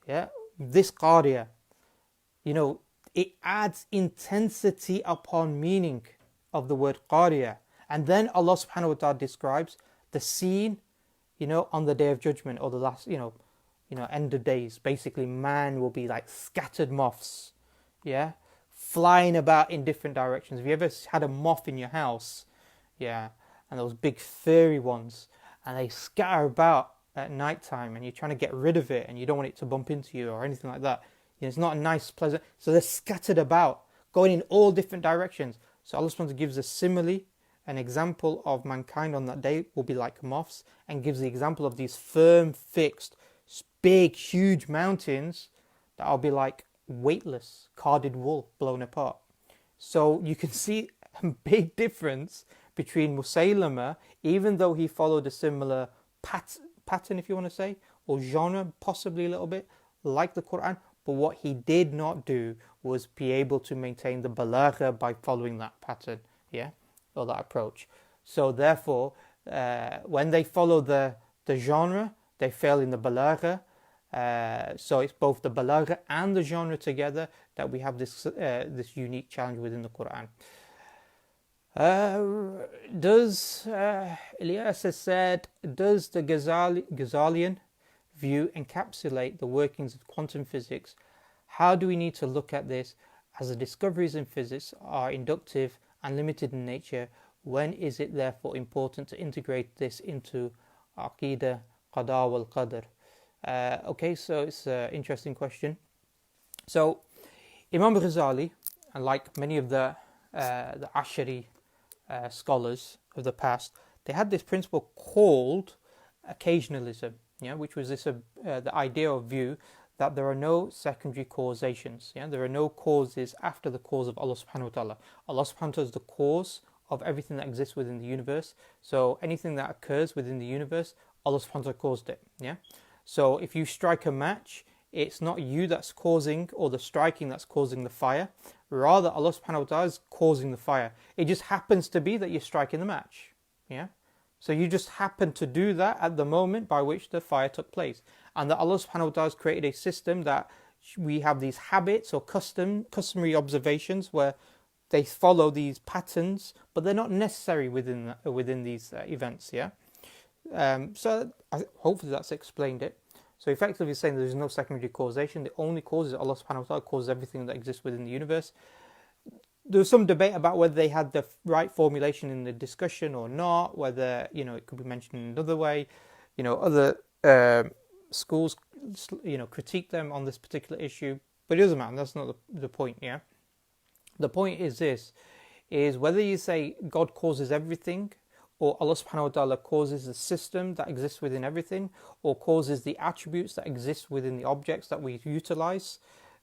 Yeah, this Qari'ah. It adds intensity upon meaning of the word Qari'ah. And then Allah subhanahu wa ta'ala describes the scene, on the Day of Judgment, or the last, end of days. Basically, man will be like scattered moths, yeah, flying about in different directions. Have you ever had a moth in your house? Yeah, and those big furry ones, and they scatter about at night time, and you're trying to get rid of it, and you don't want it to bump into you or anything like that. It's not a nice, pleasant. So they're scattered about, going in all different directions. So Allah subhanahu wa ta'ala gives a simile. An example of mankind on that day will be like moths, and gives the example of these firm, fixed, big, huge mountains that will be like weightless, carded wool blown apart. So you can see a big difference between Musaylama, even though he followed a similar pattern, if you want to say, or genre, possibly a little bit, like the Quran, but what he did not do was be able to maintain the balagha by following that pattern, yeah, or that approach. So therefore, when they follow the genre, they fail in the balagha. So it's both the balagha and the genre together that we have this this unique challenge within the Quran. Ilyas has said, does the Ghazalian view encapsulate the workings of quantum physics? How do we need to look at this, as the discoveries in physics are inductive and limited in nature? When is it therefore important to integrate this into Aqidah, Qada wal Qadr? Okay, so it's an interesting question. So Imam Ghazali, and like many of the Ashari scholars of the past, they had this principle called occasionalism, yeah, which was this the idea or view that there are no secondary causations. Yeah, there are no causes after the cause of Allah subhanahu wa ta'ala. Allah subhanahu wa ta'ala is the cause of everything that exists within the universe. So anything that occurs within the universe, Allah subhanahu wa ta'ala caused it. Yeah. So if you strike a match, it's not you that's causing, or the striking that's causing the fire. Rather, Allah subhanahu wa ta'ala is causing the fire. It just happens to be that you're striking the match. Yeah. So you just happen to do that at the moment by which the fire took place. And that Allah subhanahu wa ta'ala has created a system that we have these habits or customary observations where they follow these patterns, but they're not necessary within these events. Yeah. So hopefully that's explained it. So effectively saying there's no secondary causation. The only cause is Allah subhanahu wa ta'ala causes everything that exists within the universe. There was some debate about whether they had the right formulation in the discussion or not, whether, it could be mentioned in another way. Other schools, critique them on this particular issue, but it doesn't matter. That's not the point, yeah? The point is this, is whether you say God causes everything, or Allah subhanahu wa ta'ala causes the system that exists within everything, or causes the attributes that exist within the objects that we utilize,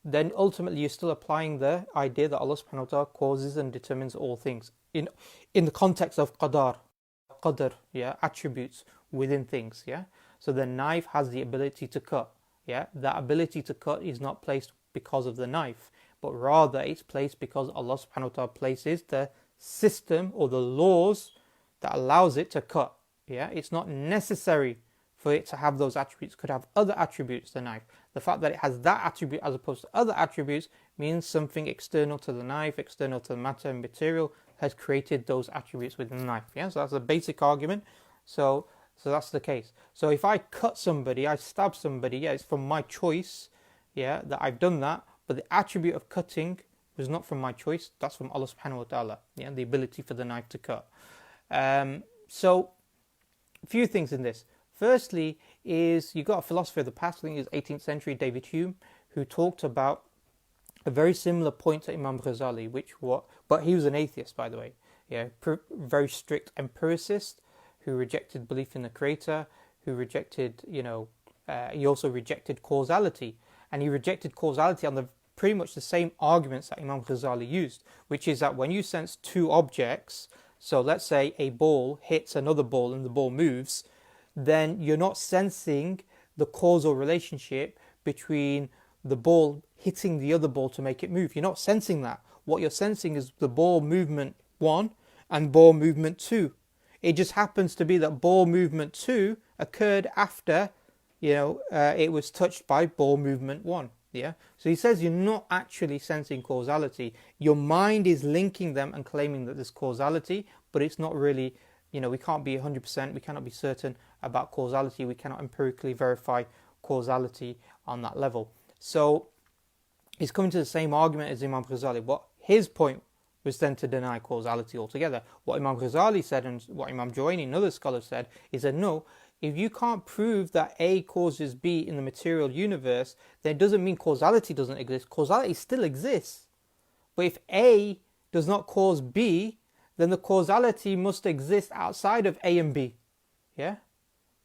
then ultimately you're still applying the idea that Allah subhanahu wa ta'ala causes and determines all things in the context of qadr, yeah, attributes within things, yeah. So the knife has the ability to cut, yeah. That ability to cut is not placed because of the knife, but rather it's placed because Allah subhanahu wa ta'ala places the system or the laws that allows it to cut, yeah. It's not necessary for it to have those attributes. It could have other attributes, the knife. The fact that it has that attribute as opposed to other attributes means something external to the knife, external to the matter and material, has created those attributes within the knife. Yeah, so that's a basic argument. So that's the case. So if I cut somebody, I stab somebody, yeah, it's from my choice, yeah, that I've done that, but the attribute of cutting was not from my choice. That's from Allah subhanahu wa ta'ala, yeah, the ability for the knife to cut. So a few things in this. Firstly is, you got a philosopher of the past, I think it was 18th century, David Hume, who talked about a very similar point to Imam Ghazali, but he was an atheist, by the way, yeah, very strict empiricist, who rejected belief in the creator, who rejected, he also rejected causality, and he rejected causality on the pretty much the same arguments that Imam Ghazali used, which is that when you sense two objects, so let's say a ball hits another ball and the ball moves, then you're not sensing the causal relationship between the ball hitting the other ball to make it move. You're not sensing that. What you're sensing is the ball movement 1 and ball movement 2. It just happens to be that ball movement 2 occurred after, it was touched by ball movement 1. Yeah. So he says you're not actually sensing causality. Your mind is linking them and claiming that there's causality, but it's not really, we can't be 100%, we cannot be certain about causality. We cannot empirically verify causality on that level. So he's coming to the same argument as Imam Ghazali. What his point was then to deny causality altogether. What Imam Ghazali said, and what Imam Juwayni and other scholars said, is that no, if you can't prove that A causes B in the material universe, then it doesn't mean causality doesn't exist. Causality still exists. But if A does not cause B, then the causality must exist outside of A and B. Yeah?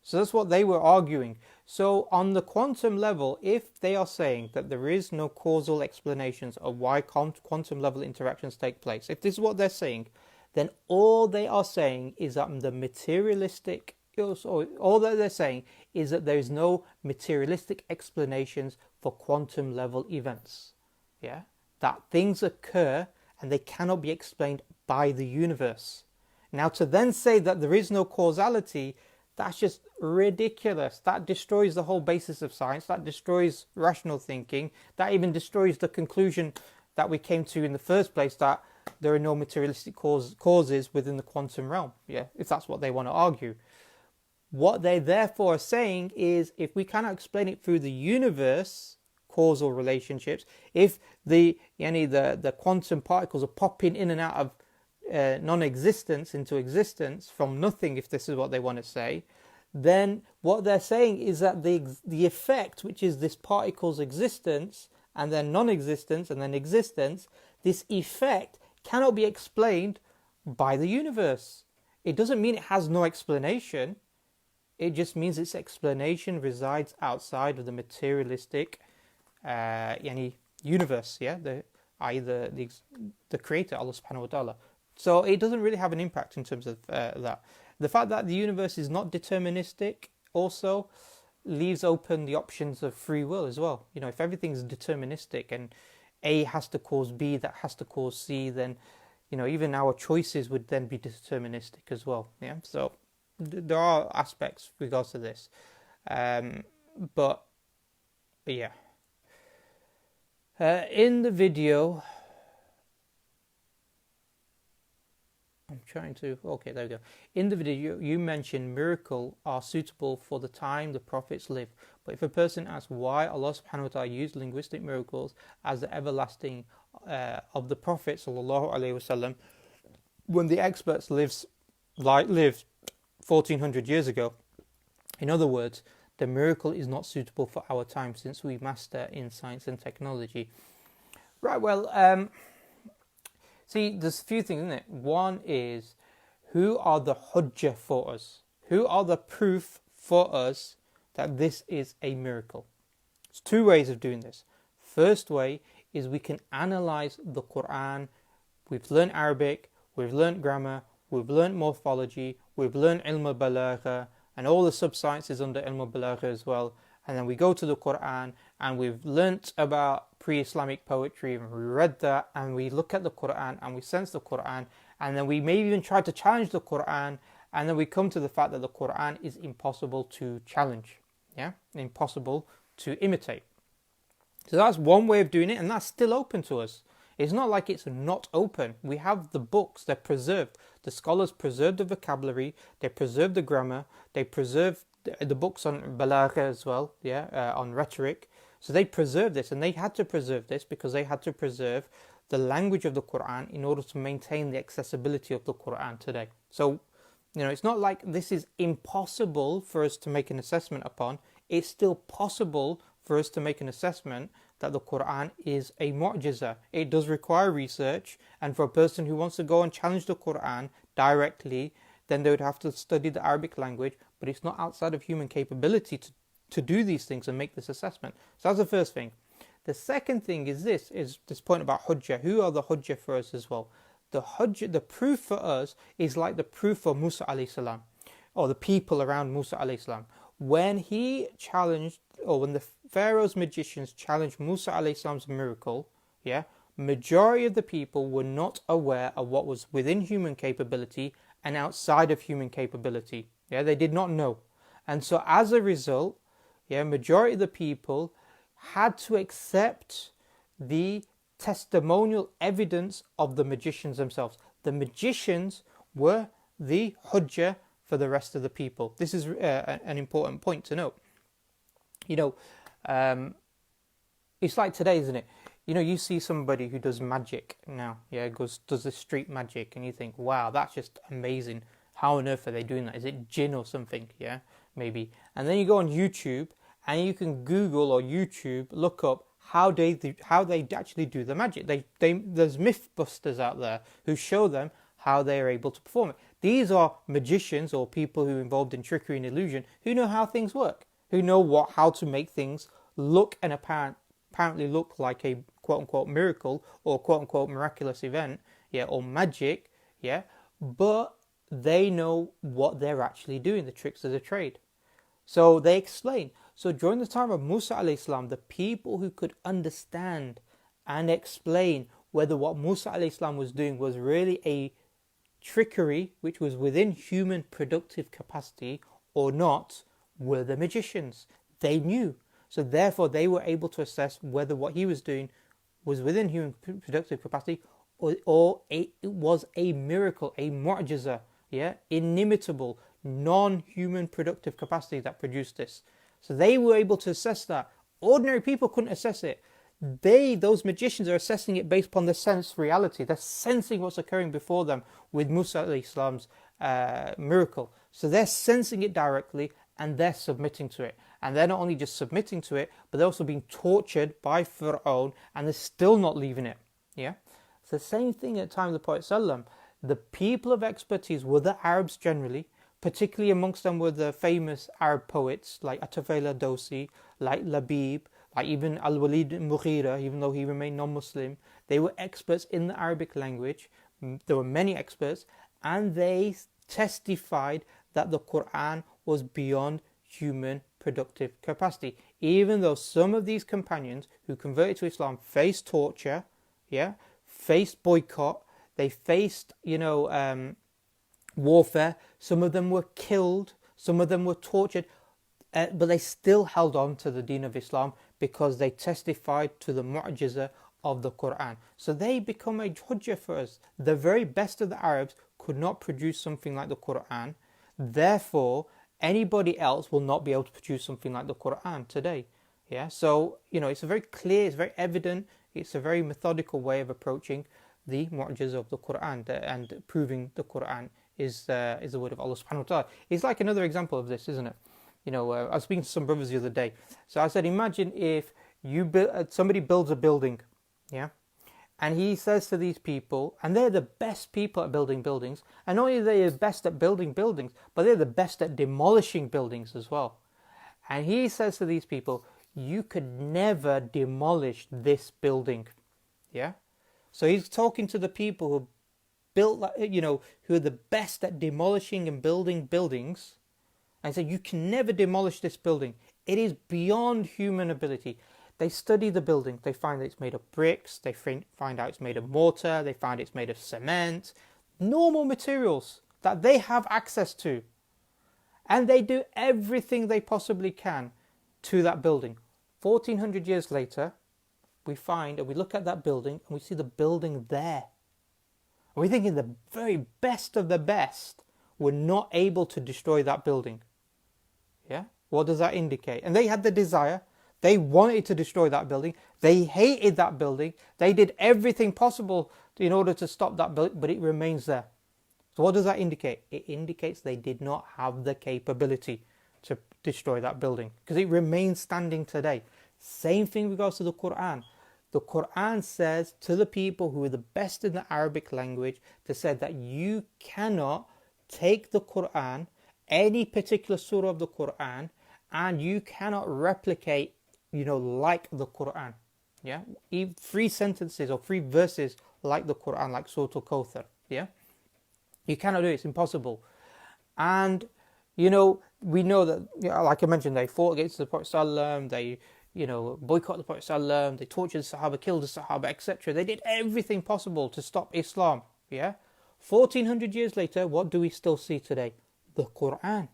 So that's what they were arguing. So on the quantum level, if they are saying that there is no causal explanations of why quantum level interactions take place, if this is what they're saying, then all they are saying is that the materialistic, all that they're saying is that there is no materialistic explanations for quantum level events. Yeah, that things occur and they cannot be explained by the universe. Now, to then say that there is no causality, that's just ridiculous. That destroys the whole basis of science. That destroys rational thinking. That even destroys the conclusion that we came to in the first place, that there are no materialistic causes within the quantum realm. Yeah, if that's what they want to argue. What they therefore are saying is, if we cannot explain it through the universe, causal relationships, if the quantum particles are popping in and out of non-existence into existence from nothing, if this is what they want to say, then what they're saying is that the effect, which is this particle's existence and then non-existence and then existence, this effect cannot be explained by the universe. It doesn't mean it has no explanation. It just means its explanation resides outside of the materialistic universe, i.e. the creator, Allah subhanahu wa ta'ala. So it doesn't really have an impact in terms of that. The fact that the universe is not deterministic also leaves open the options of free will as well. If everything's deterministic and A has to cause B, that has to cause C, then even our choices would then be deterministic as well. Yeah. So there are aspects with regards to this, but yeah. In the video, okay, there we go. In the video, you mentioned miracles are suitable for the time the prophets lived. But if a person asks why Allah subhanahu wa ta'ala used linguistic miracles as the everlasting of the Prophet sallallahu alaihi wasallam, when the experts lived 1400 years ago, in other words, the miracle is not suitable for our time since we master in science and technology. Right, well, see, there's a few things, isn't it? One is, who are the hujjah for us? Who are the proof for us that this is a miracle? There's two ways of doing this. First way is we can analyze the Quran. We've learned Arabic, we've learned grammar, we've learned morphology, we've learned ilm al-balagha, and all the sub-sciences under ilm al-balagha as well. And then we go to the Quran and we've learnt about pre-Islamic poetry and we read that, and we look at the Quran and we sense the Quran, and then we maybe even try to challenge the Quran, and then we come to the fact that the Quran is impossible to challenge, impossible to imitate. So that's one way of doing it, and that's still open to us. It's not like it's not open. We have the books, they're preserved. The scholars preserve the vocabulary, they preserve the grammar, they preserve the books on balagha as well, on rhetoric. So they preserve this, and they had to preserve this because they had to preserve the language of the Quran in order to maintain the accessibility of the Quran today. So, it's not like this is impossible for us to make an assessment upon. It's still possible for us to make an assessment that the Quran is a mu'jiza. It does require research, and for a person who wants to go and challenge the Quran directly, then they would have to study the Arabic language, but it's not outside of human capability to do these things and make this assessment. So that's the first thing. The second thing is this point about hujjah. Who are the hujjah for us as well? The hujjah, the proof for us, is like the proof for Musa alayhi salam, or the people around Musa alayhi salam. When he challenged, or when the Pharaoh's magicians challenged Musa alayhi salam's miracle, majority of the people were not aware of what was within human capability and outside of human capability. They did not know. And so as a result, majority of the people had to accept the testimonial evidence of the magicians themselves. The magicians were the hujjah for the rest of the people. This is an important point to note. It's like today, isn't it? You see somebody who does magic now, does this street magic, and you think, wow, that's just amazing. How on earth are they doing that? Is it jinn or something? Maybe. And then you go on YouTube, and you can Google or YouTube, look up how they actually do the magic. There's mythbusters out there who show them how they are able to perform it. These are magicians or people who are involved in trickery and illusion who know how things work, who know how to make things look and apparently look like a quote-unquote miracle or quote-unquote miraculous event, or magic, but they know what they're actually doing, the tricks of the trade. So they explain. So during the time of Musa alayhi salam, the people who could understand and explain whether what Musa alayhi salam was doing was really a trickery which was within human productive capacity or not, were the magicians. They knew. So therefore they were able to assess whether what he was doing was within human productive capacity or it was a miracle, a mu'jiza, inimitable, non-human productive capacity that produced this. So they were able to assess that. Ordinary people couldn't assess it. Those magicians are assessing it based upon the sense reality. They're sensing what's occurring before them with Musa alayhi salam's miracle. So they're sensing it directly and they're submitting to it. And they're not only just submitting to it, but they're also being tortured by Fir'aun and they're still not leaving it. Yeah. It's the same thing at the time of the Prophet ﷺ. The people of expertise were the Arabs generally, particularly amongst them were the famous Arab poets like Atafel Dosi, like Labib, like even Al-Walid Mughira, even though he remained non-Muslim. They were experts in the Arabic language. There were many experts, and they testified that the Quran was beyond human productive capacity. Even though some of these companions who converted to Islam faced torture, faced boycott, they faced, warfare. Some of them were killed, some of them were tortured, but they still held on to the deen of Islam because they testified to the mu'jiza of the Quran. So they become a hujjah for us. The very best of the Arabs could not produce something like the Quran. Therefore, anybody else will not be able to produce something like the Quran today. Yeah. So, it's a very clear, it's very evident, it's a very methodical way of approaching the mu'jiza of the Quran and proving the Quran is the word of Allah subhanahu wa ta'ala. It's like another example of this, isn't it? I was speaking to some brothers the other day. So I said, imagine if somebody builds a building, and he says to these people, and they're the best people at building buildings, and not only are they the best at building buildings, but they're the best at demolishing buildings as well. And he says to these people, you could never demolish this building. Yeah? So he's talking to the people who built, who are the best at demolishing and building buildings, and said, you can never demolish this building. It is beyond human ability. They study the building. They find that it's made of bricks. They find out it's made of mortar. They find it's made of cement. Normal materials that they have access to. And they do everything they possibly can to that building. 1400 years later, we find and we look at that building and we see the building there. And we're thinking the very best of the best were not able to destroy that building. Yeah? What does that indicate? And they had the desire. They wanted to destroy that building. They hated that building. They did everything possible in order to stop that building, but it remains there. So what does that indicate? It indicates they did not have the capability to destroy that building because it remains standing today. Same thing regards to the Quran. The Quran says to the people who are the best in the Arabic language, they said that you cannot take the Quran, any particular surah of the Quran, and you cannot replicate, like the Quran. Yeah, 3 sentences or 3 verses like the Quran, like Surah Al-Kawthar. Yeah, you cannot do it. It's impossible. And we know that, like I mentioned, they fought against the Prophet ﷺ. They boycott the Prophet ﷺ, they tortured the Sahaba, killed the Sahaba, etc. They did everything possible to stop Islam. 1400 years later, what do we still see today? The Quran.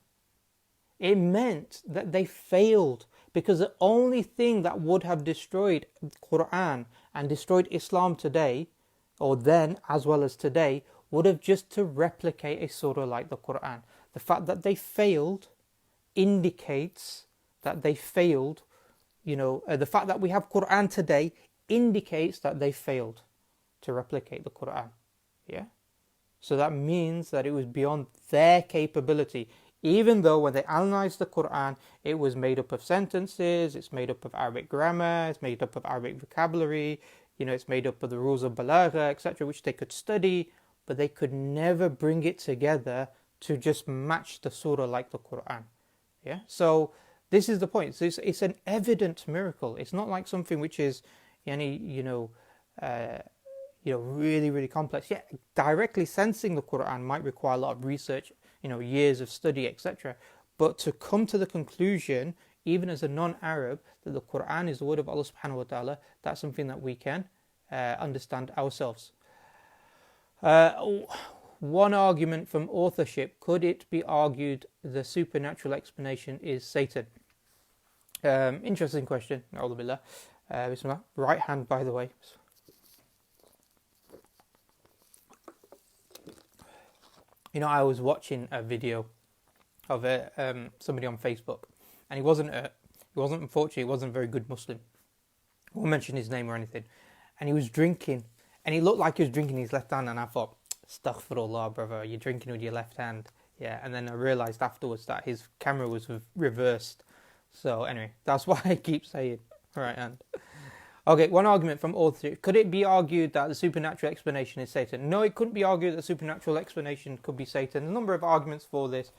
It meant that they failed because the only thing that would have destroyed the Quran and destroyed Islam today, or then as well as today, would have just to replicate a surah like the Quran. The fact that they failed indicates that they failed. The fact that we have Quran today indicates that they failed to replicate the Quran. Yeah? So that means that it was beyond their capability. Even though when they analysed the Quran, it was made up of sentences, it's made up of Arabic grammar, it's made up of Arabic vocabulary, it's made up of the rules of balagha, etc., which they could study, but they could never bring it together to just match the surah like the Quran. Yeah? So this is the point. It's an evident miracle. It's not like something which is, really, really complex. Yeah, directly sensing the Quran might require a lot of research, years of study, etc. But to come to the conclusion, even as a non-Arab, that the Quran is the word of Allah subhanahu wa ta'ala, that's something that we can understand ourselves. One argument from authorship: could it be argued the supernatural explanation is Satan? Interesting question. Right hand, by the way. I was watching a video of somebody on Facebook, and he wasn't unfortunately, he wasn't a very good Muslim. I won't mention his name or anything. And he was drinking, and he looked like he was drinking his left hand, and I thought, astaghfirullah, brother, you're drinking with your left hand. Yeah, and then I realised afterwards that his camera was reversed. So anyway, that's why I keep saying right hand. Okay, one argument from authorship: could it be argued that the supernatural explanation is Satan? No, it couldn't be argued that the supernatural explanation could be Satan. There's a number of arguments for this.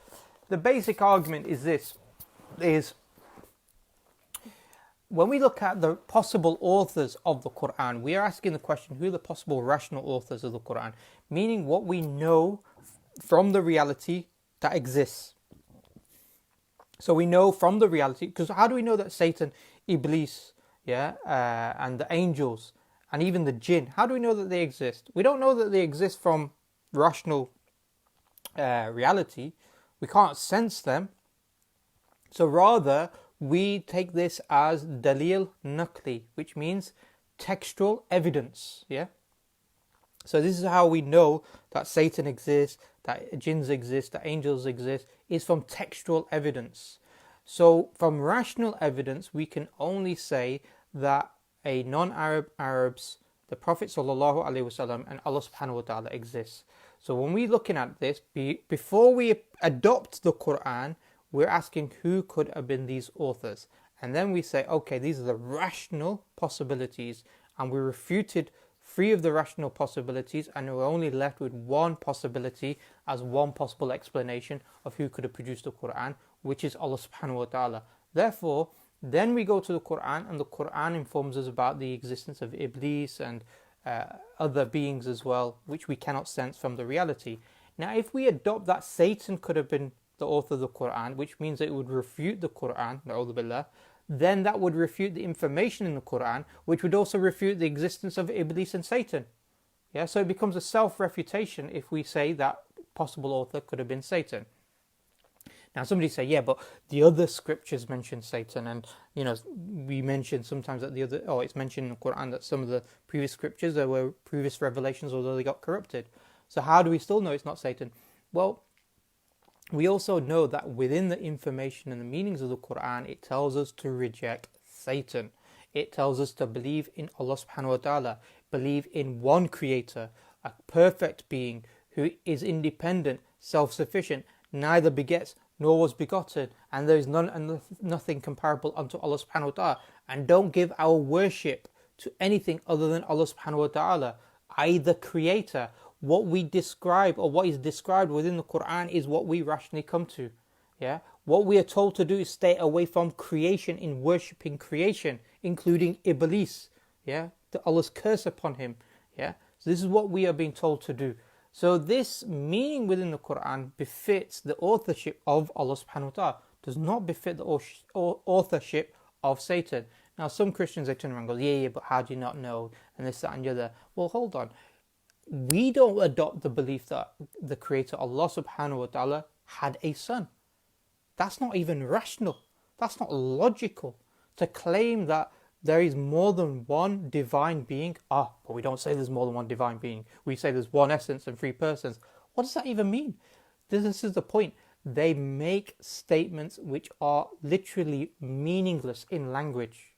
The basic argument is this: when we look at the possible authors of the Quran, we are asking the question, who are the possible rational authors of the Quran? Meaning what we know from the reality that exists. So we know from the reality, because how do we know that Satan, Iblis, and the angels, and even the jinn, how do we know that they exist? We don't know that they exist from rational reality. We can't sense them. So rather, we take this as dalil naqli, which means textual evidence. So this is how we know that Satan exists, that jinns exist, that angels exist, is from textual evidence. So from rational evidence, we can only say that a non-Arab Arabs, the Prophet ﷺ, and Allah subhanahu wa ta'ala exists. So when we're looking at this, before we adopt the Quran, we're asking who could have been these authors. And then we say, okay, these are the rational possibilities. And we refuted 3 of the rational possibilities, and we're only left with one possibility as one possible explanation of who could have produced the Quran, which is Allah subhanahu wa ta'ala. Therefore, then we go to the Quran, and the Quran informs us about the existence of Iblis and other beings as well, which we cannot sense from the reality. Now, if we adopt that Satan could have been the author of the Quran, which means that it would refute the Quran, na'udhu billah, then that would refute the information in the Quran, which would also refute the existence of Iblis and Satan. So it becomes a self-refutation if we say that possible author could have been Satan. Now somebody say, yeah, but the other scriptures mention Satan, and we mentioned sometimes that it's mentioned in the Quran that some of the previous scriptures, there were previous revelations, although they got corrupted. So how do we still know it's not Satan? Well, we also know that within the information and the meanings of the Quran, it tells us to reject Satan. It tells us to believe in Allah subhanahu wa ta'ala, believe in one creator, a perfect being who is independent, self-sufficient, neither begets nor was begotten, and there is nothing comparable unto Allah subhanahu wa ta'ala. And don't give our worship to anything other than Allah subhanahu wa ta'ala, i.e. the creator. What we describe, or what is described within the Quran, is what we rationally come to. What we are told to do is stay away from creation in worshipping creation, including Iblis. Allah's curse upon him. So this is what we are being told to do. So this meaning within the Quran befits the authorship of Allah subhanahu wa ta'ala, does not befit the authorship of Satan. Now some Christians, they turn around and go, yeah, but how do you not know? And this, that, and the other. Well, hold on. We don't adopt the belief that the Creator, Allah subhanahu wa ta'ala, had a son. That's not even rational. That's not logical. To claim that there is more than one divine being, but we don't say there's more than one divine being. We say there's one essence and 3 persons. What does that even mean? This is the point. They make statements which are literally meaningless in language.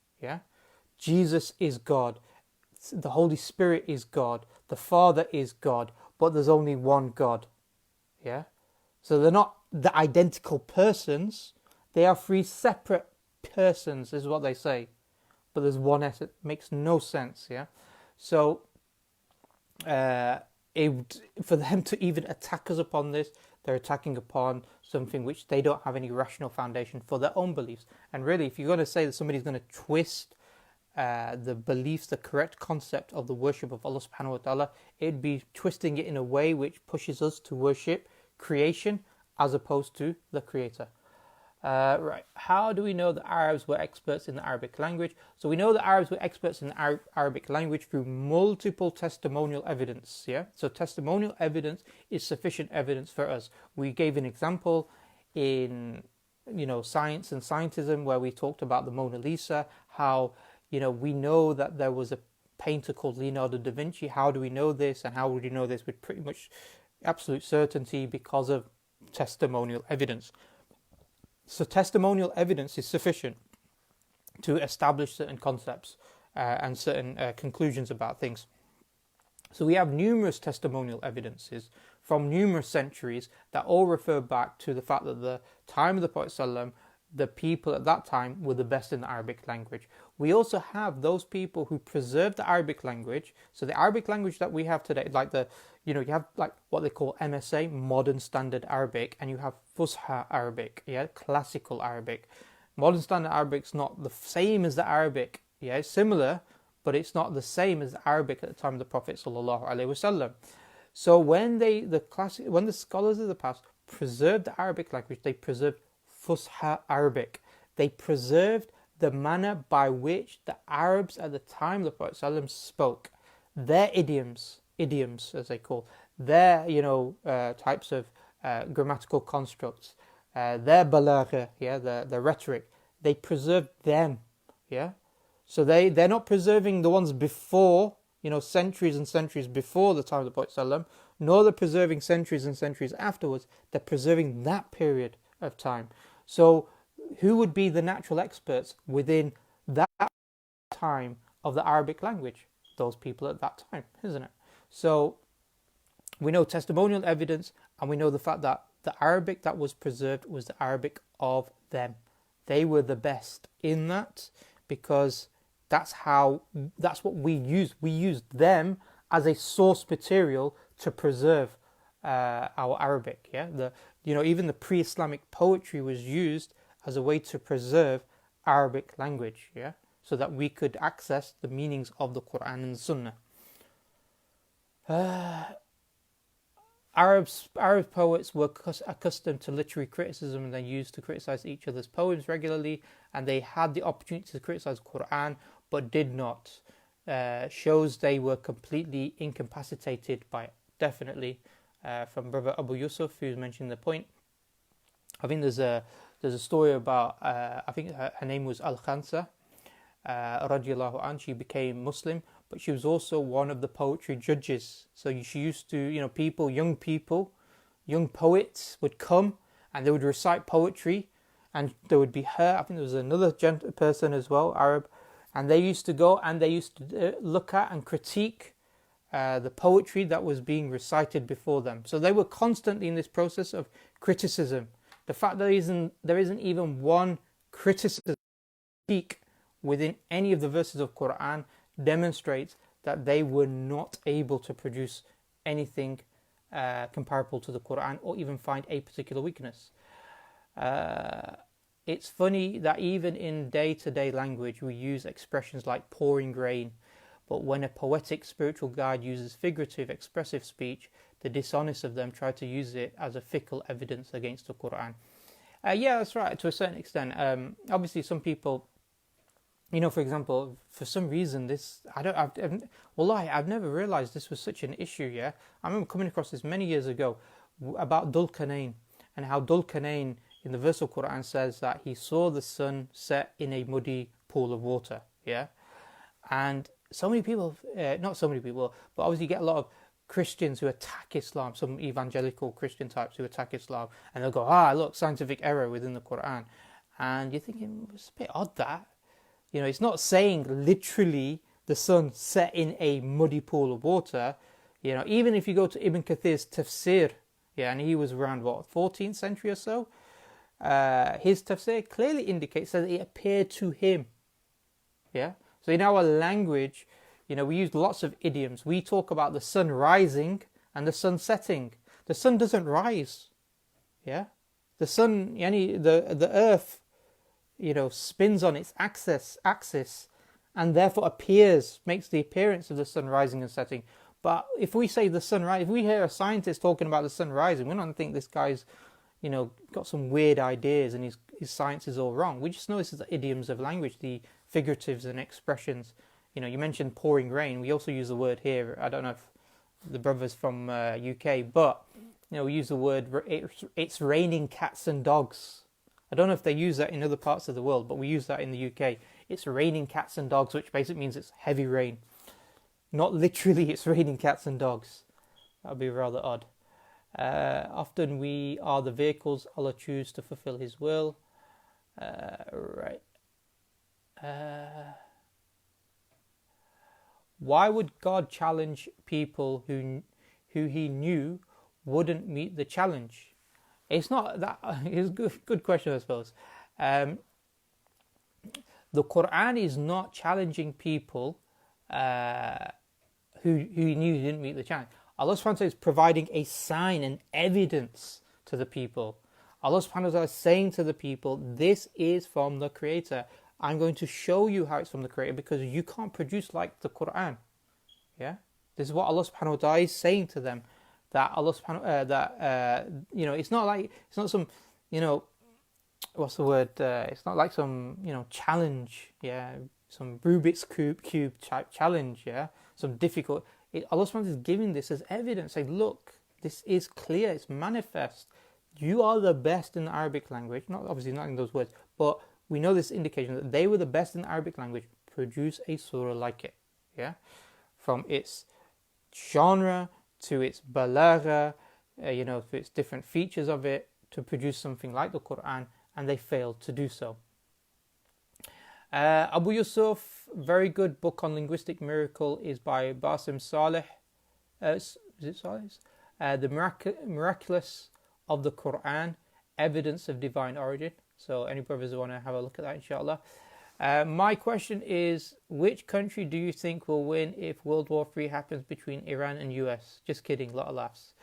Jesus is God. The Holy Spirit is God. The Father is God. But there's only one God. So they're not the identical persons. They are 3 separate persons, is what they say. But there's one essence. It makes no sense. So for them to even attack us upon this, they're attacking upon something which they don't have any rational foundation for their own beliefs. And really, if you're going to say that somebody's going to twist the beliefs, the correct concept of the worship of Allah subhanahu wa ta'ala, it'd be twisting it in a way which pushes us to worship creation as opposed to the Creator. Right. How do we know that Arabs were experts in the Arabic language? So we know that Arabs were experts in the Arabic language through multiple testimonial evidence. Yeah. So testimonial evidence is sufficient evidence for us. We gave an example in, Science and Scientism, where we talked about the Mona Lisa. How, we know that there was a painter called Leonardo da Vinci. How do we know this? And how would we know this with pretty much absolute certainty? Because of testimonial evidence. So testimonial evidence is sufficient to establish certain concepts and certain conclusions about things. So we have numerous testimonial evidences from numerous centuries that all refer back to the fact that the time of the Prophet ﷺ, the people at that time were the best in the Arabic language. We also have those people who preserved the Arabic language. So the Arabic language that we have today, like you have like what they call MSA, Modern Standard Arabic, and you have Fusha Arabic, classical Arabic. Modern Standard Arabic's not the same as the Arabic, it's similar, but it's not the same as the Arabic at the time of the Prophet ﷺ. So when the scholars of the past preserved the Arabic language, they preserved Fusha Arabic. They preserved the manner by which the Arabs at the time of the Prophet ﷺ spoke, their idioms as they call, their types of grammatical constructs, their balagha, the rhetoric. They preserved them, So they're not preserving the ones before, centuries and centuries before the time of the Prophet ﷺ, nor they're preserving centuries and centuries afterwards. They're preserving that period of time. So who would be the natural experts within that time of the Arabic language? Those people at that time, isn't it? So we know testimonial evidence, and we know the fact that the Arabic that was preserved was the Arabic of them. They were the best in that, because that's what we used. We used them as a source material to preserve our Arabic. Even the pre-Islamic poetry was used as a way to preserve Arabic language, so that we could access the meanings of the Quran and the Sunnah. Arab poets were accustomed to literary criticism, and they used to criticize each other's poems regularly, and they had the opportunity to criticize the Quran but did not. Shows they were completely incapacitated by it, definitely. From Brother Abu Yusuf, who's mentioning the point. I think there's a story about, I think her name was Al-Khansa, radiallahu an. She became Muslim, but she was also one of the poetry judges. So she used to, young poets would come and they would recite poetry, and there would be her, I think there was another person as well, Arab, and they used to go and they used to look at and critique the poetry that was being recited before them. So they were constantly in this process of criticism. The fact that there isn't even one criticism speak within any of the verses of Quran demonstrates that they were not able to produce anything comparable to the Quran, or even find a particular weakness. It's funny that even in day-to-day language we use expressions like pouring rain, but when a poetic spiritual guide uses figurative, expressive speech, the dishonest of them try to use it as a fickle evidence against the Quran. That's right, to a certain extent. Obviously some people, for example, for some reason I've never realized this was such an issue, I remember coming across this many years ago about Dhul Qarnayn, and how Dhul Qarnayn in the verse of Quran says that he saw the sun set in a muddy pool of water, and so many people, not so many people, but obviously you get a lot of Christians who attack Islam, some evangelical Christian types who attack Islam, and they'll go, look, scientific error within the Quran. And you're thinking, it's a bit odd that, it's not saying literally the sun set in a muddy pool of water. Even if you go to Ibn Kathir's tafsir, and he was around, 14th century or so, his tafsir clearly indicates that it appeared to him. So in our language, we use lots of idioms. We talk about the sun rising and the sun setting. The sun doesn't rise. The sun, the earth, spins on its axis, and therefore makes the appearance of the sun rising and setting. But if we say the sun rise, if we hear a scientist talking about the sun rising, we don't think this guy's, got some weird ideas and his science is all wrong. We just know this is the idioms of language, the figuratives and expressions. You mentioned pouring rain. We also use the word here. I don't know if the brothers from UK, but we use the word it's raining cats and dogs. I don't know if they use that in other parts of the world, but we use that in the UK. It's raining cats and dogs, which basically means it's heavy rain. Not literally, it's raining cats and dogs. That would be rather odd. Often we are the vehicles Allah chooses to fulfill His will. Right. Why would God challenge people who He knew wouldn't meet the challenge? It's not that. It's a good question, I suppose. The Quran is not challenging people who He knew didn't meet the challenge. Allah subhanahu wa ta'ala is providing a sign and evidence to the people. Allah subhanahu wa ta'ala is saying to the people, this is from the Creator. I'm going to show you how it's from the Creator because you can't produce like the Quran. Yeah, this is what Allah subhanahu wa ta'ala is saying to them. That Allah subhanahu it's not some what's the word? It's not like some challenge. Yeah, some Rubik's cube type challenge. Yeah, some difficult. Allah subhanahu wa ta'ala is giving this as evidence, saying, look, this is clear, it's manifest. You are the best in the Arabic language. Obviously not in those words, but we know this indication that they were the best in the Arabic language. Produce a surah like it. Yeah, from its genre to its balagha, to its different features of it, to produce something like the Quran, and they failed to do so. Abu Yusuf, very good book on linguistic miracle is by Basim Saleh. Is it Saleh? The Miraculous of the Quran, Evidence of Divine Origin. So any brothers who want to have a look at that, inshallah. My question is, which country do you think will win if World War III happens between Iran and US? Just kidding, a lot of laughs.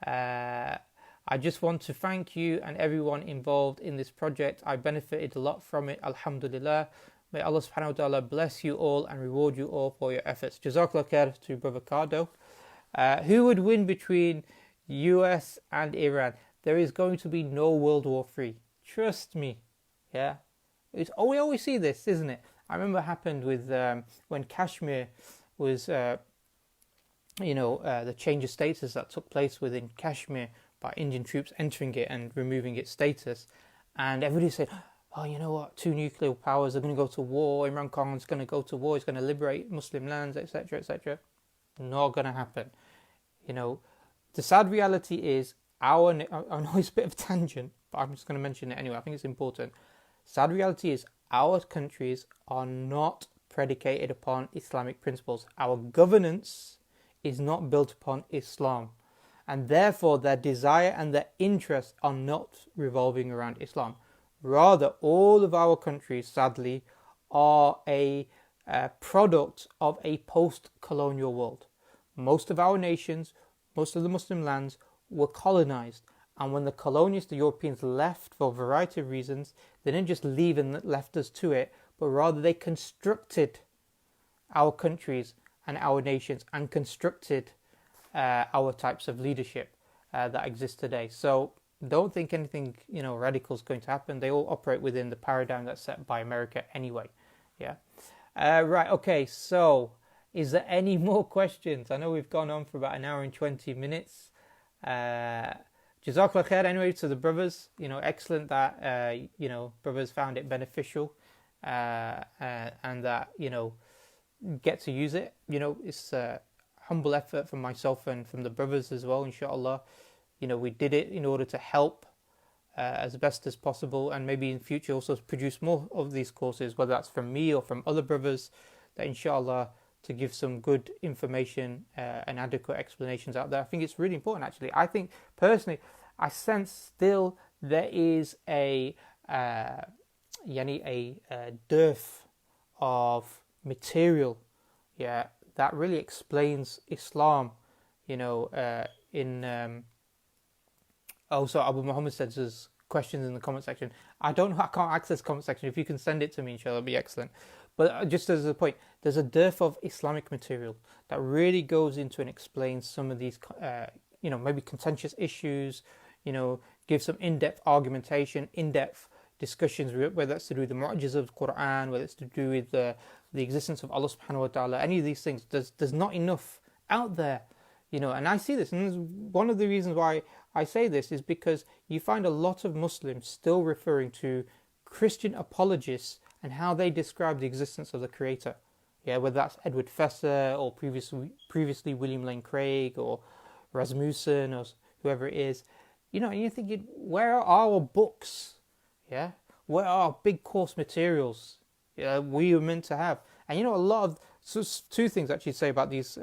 I just want to thank you and everyone involved in this project. I benefited a lot from it, alhamdulillah. May Allah subhanahu wa ta'ala bless you all and reward you all for your efforts. Jazakallah khair to Brother Cardo. Who would win between US and Iran? There is going to be no World War III. Trust me. Yeah. We always see this, isn't it? I remember it happened with when Kashmir was, the change of status that took place within Kashmir by Indian troops entering it and removing its status. And everybody said, oh, you know what, two nuclear powers are going to go to war, Imran Khan's going to go to war, he's going to liberate Muslim lands, etc., etc. Not going to happen. The sad reality is, I know it's a bit of a tangent, but I'm just going to mention it anyway, I think it's important. Sad reality is, our countries are not predicated upon Islamic principles. Our governance is not built upon Islam. And therefore, their desire and their interests are not revolving around Islam. Rather, all of our countries, sadly, are a product of a post-colonial world. Most of our nations, most of the Muslim lands were colonized. And when the colonialists, the Europeans, left for a variety of reasons, they didn't just leave and left us to it, but rather they constructed our countries and our nations and constructed our types of leadership that exist today. So don't think anything radical is going to happen. They all operate within the paradigm that's set by America anyway. Yeah. Right. Okay. So is there any more questions? I know we've gone on for about an hour and 20 minutes. Jazakallah khair anyway to the brothers. Excellent that brothers found it beneficial and that get to use it. It's a humble effort from myself and from the brothers as well, inshallah. We did it in order to help as best as possible, and maybe in future also produce more of these courses, whether that's from me or from other brothers, that inshallah to give some good information and adequate explanations out there. I think it's really important, actually. I think personally, I sense still there is a dearth of material, that really explains Islam. Also, Abu Muhammad says there's questions in the comment section. I can't access the comment section. If you can send it to me, inshallah, it'll be excellent. But just as a point, there's a dearth of Islamic material that really goes into and explains some of these, maybe contentious issues, give some in-depth argumentation, in-depth discussions, whether that's to do with the mu'jiz of the Quran, whether it's to do with the existence of Allah subhanahu wa ta'ala, any of these things. There's not enough out there, and I see this, and one of the reasons why I say this is because you find a lot of Muslims still referring to Christian apologists and how they describe the existence of the Creator. Yeah, whether that's Edward Fesser or previously William Lane Craig or Rasmussen or whoever it is, and you're thinking, where are our books? Yeah, where are our big course materials? We were meant to have. And a lot of two things actually say about these.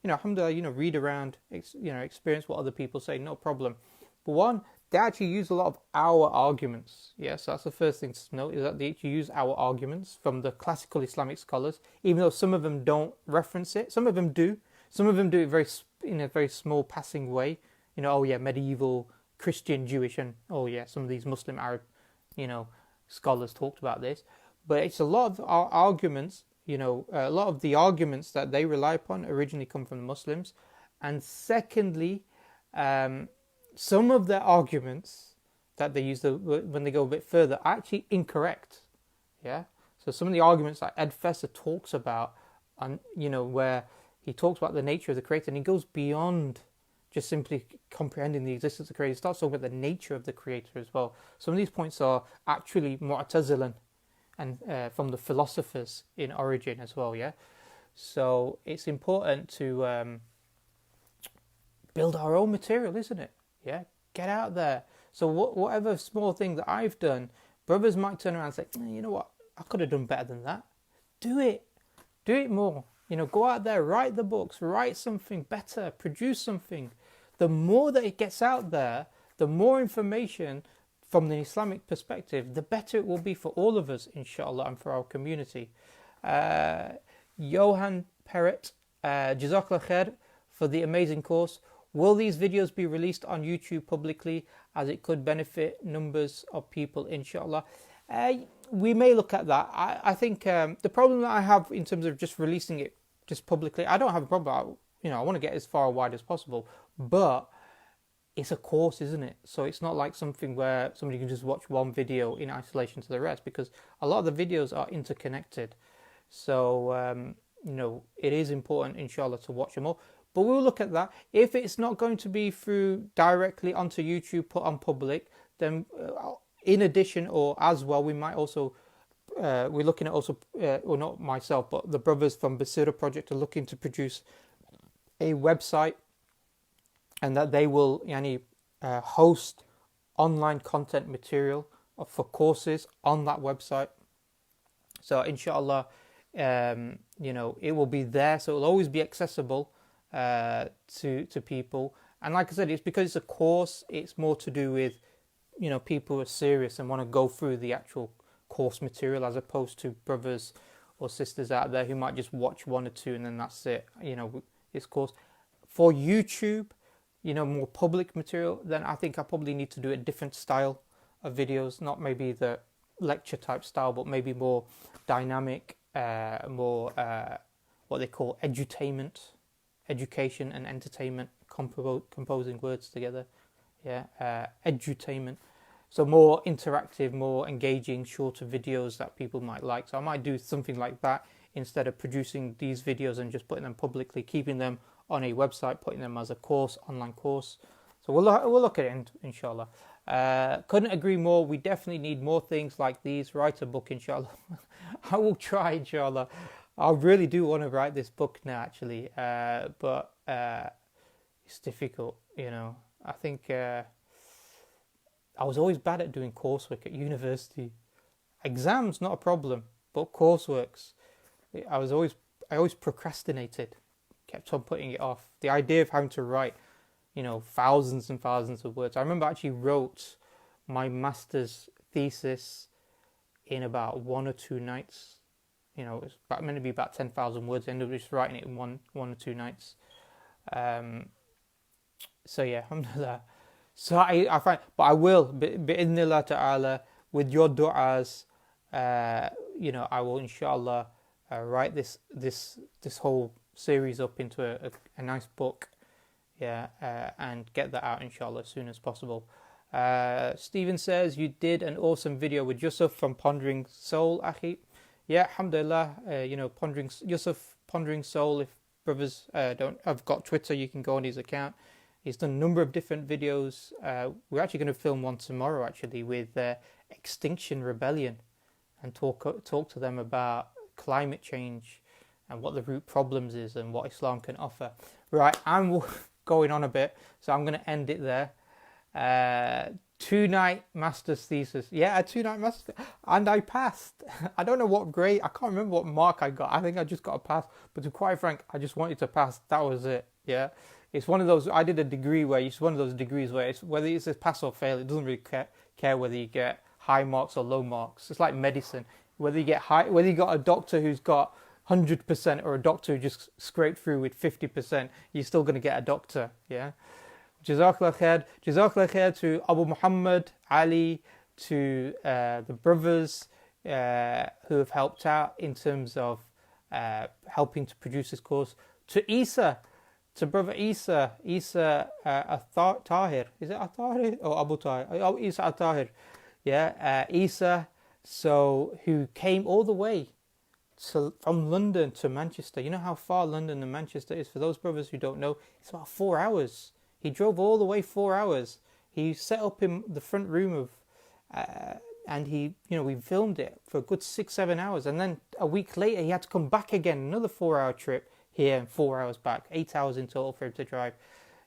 Alhamdulillah, read around, experience what other people say, no problem. But one, they actually use a lot of our arguments. Yes, so that's the first thing to note, is that they actually use our arguments from the classical Islamic scholars, even though some of them don't reference it. Some of them do. Some of them do it in a very small passing way. Medieval, Christian, Jewish, and some of these Muslim Arab, scholars talked about this. But it's a lot of our arguments, a lot of the arguments that they rely upon originally come from the Muslims. And secondly, some of their arguments that they use when they go a bit further are actually incorrect. Yeah. So some of the arguments that Ed Fesser talks about, where he talks about the nature of the Creator, and he goes beyond just simply comprehending the existence of the Creator. He starts talking about the nature of the Creator as well. Some of these points are actually Mu'tazilan and from the philosophers in origin as well. Yeah. So it's important to build our own material, isn't it? Yeah, get out there. So whatever small thing that I've done, brothers might turn around and say, you know what, I could have done better than that. Do it more. Go out there, write the books, write something better, produce something. The more that it gets out there, the more information from the Islamic perspective, the better it will be for all of us, inshallah, and for our community. Johan Perret, Jazakallah khair for the amazing course. Will these videos be released on YouTube publicly, as it could benefit numbers of people, inshallah? We may look at that. I think the problem that I have in terms of just releasing it just publicly, I don't have a problem. I want to get as far wide as possible, but it's a course, isn't it? So it's not like something where somebody can just watch one video in isolation to the rest, because a lot of the videos are interconnected. So, it is important, inshallah, to watch them all. But we'll look at that. If it's not going to be through directly onto YouTube, put on public, then in addition or as well, we might also, we're looking at also, or not myself, but the brothers from Basira Project are looking to produce a website, and that they will host online content material for courses on that website. So inshallah, it will be there. So it will always be accessible to people. And like I said, it's because it's a course, it's more to do with, people who are serious and want to go through the actual course material, as opposed to brothers or sisters out there who might just watch one or two and then that's it. This course. For YouTube, more public material, then I think I probably need to do a different style of videos, not maybe the lecture type style, but maybe more dynamic, more what they call edutainment, education and entertainment, composing words together. Edutainment. So more interactive, more engaging, shorter videos that people might like. So I might do something like that instead of producing these videos and just putting them publicly, keeping them on a website, putting them as a course, online course. So we'll look at it, inshallah. Couldn't agree more. We definitely need more things like these. Write a book, inshallah. I will try, inshallah. I really do want to write this book now, actually. But it's difficult, I think I was always bad at doing coursework at university. Exams, not a problem, but courseworks, I always procrastinated. Kept on putting it off. The idea of having to write, thousands and thousands of words. I remember I actually wrote my master's thesis in about 1 or 2 nights. It's meant to be about 10,000 words. I ended up just writing it in one or 2 nights. So yeah, alhamdulillah. So I find, but I will, bi'idhnillah ta'ala, with your du'as, I will inshallah write this whole series up into a nice book, and get that out inshallah as soon as possible. Stephen says, you did an awesome video with Yusuf from Pondering Soul, Akhi. Yeah, alhamdulillah, Yusuf Pondering Soul. If brothers have got Twitter, you can go on his account. He's done a number of different videos. We're actually going to film one tomorrow, actually, with Extinction Rebellion, and talk to them about climate change and what the root problems is and what Islam can offer. Right, I'm going on a bit, so I'm going to end it there. 2-night master's thesis. Yeah, a 2-night master, and I passed. I don't know what grade. I can't remember what mark I got. I think I just got a pass. But to be quite frank, I just wanted to pass. That was it. Yeah, it's one of those. I did a degree where it's one of those degrees where it's whether it's a pass or fail. It doesn't really care whether you get high marks or low marks. It's like medicine. Whether you get high, whether you got a doctor who's got 100% or a doctor who just scraped through with 50%, you're still going to get a doctor. Yeah. Jazakallah khair to Abu Muhammad, Ali, to the brothers who have helped out in terms of helping to produce this course. To Isa, to brother Isa Tahir. Is it Tahir or Abu Tahir? Oh, Isa Tahir. Yeah, Isa, so who came all the way from London to Manchester. You know how far London and Manchester is? For those brothers who don't know, it's about 4 hours. He drove all the way 4 hours. He set up in the front room of, and we filmed it for a good 6-7 hours. And then a week later, he had to come back again, another 4-hour trip here and 4 hours back, 8 hours in total for him to drive.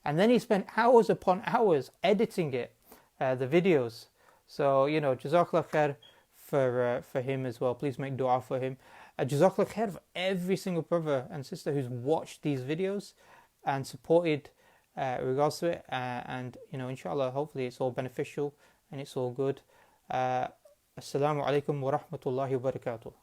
And then he spent hours upon hours editing it, the videos. So, Jazakallah khair for him as well. Please make dua for him. Jazakallah khair for every single brother and sister who's watched these videos and supported regards to it, and Insha Allah, hopefully it's all beneficial and it's all good. Assalamu alaikum wa rahmatullahi wa barakatuh.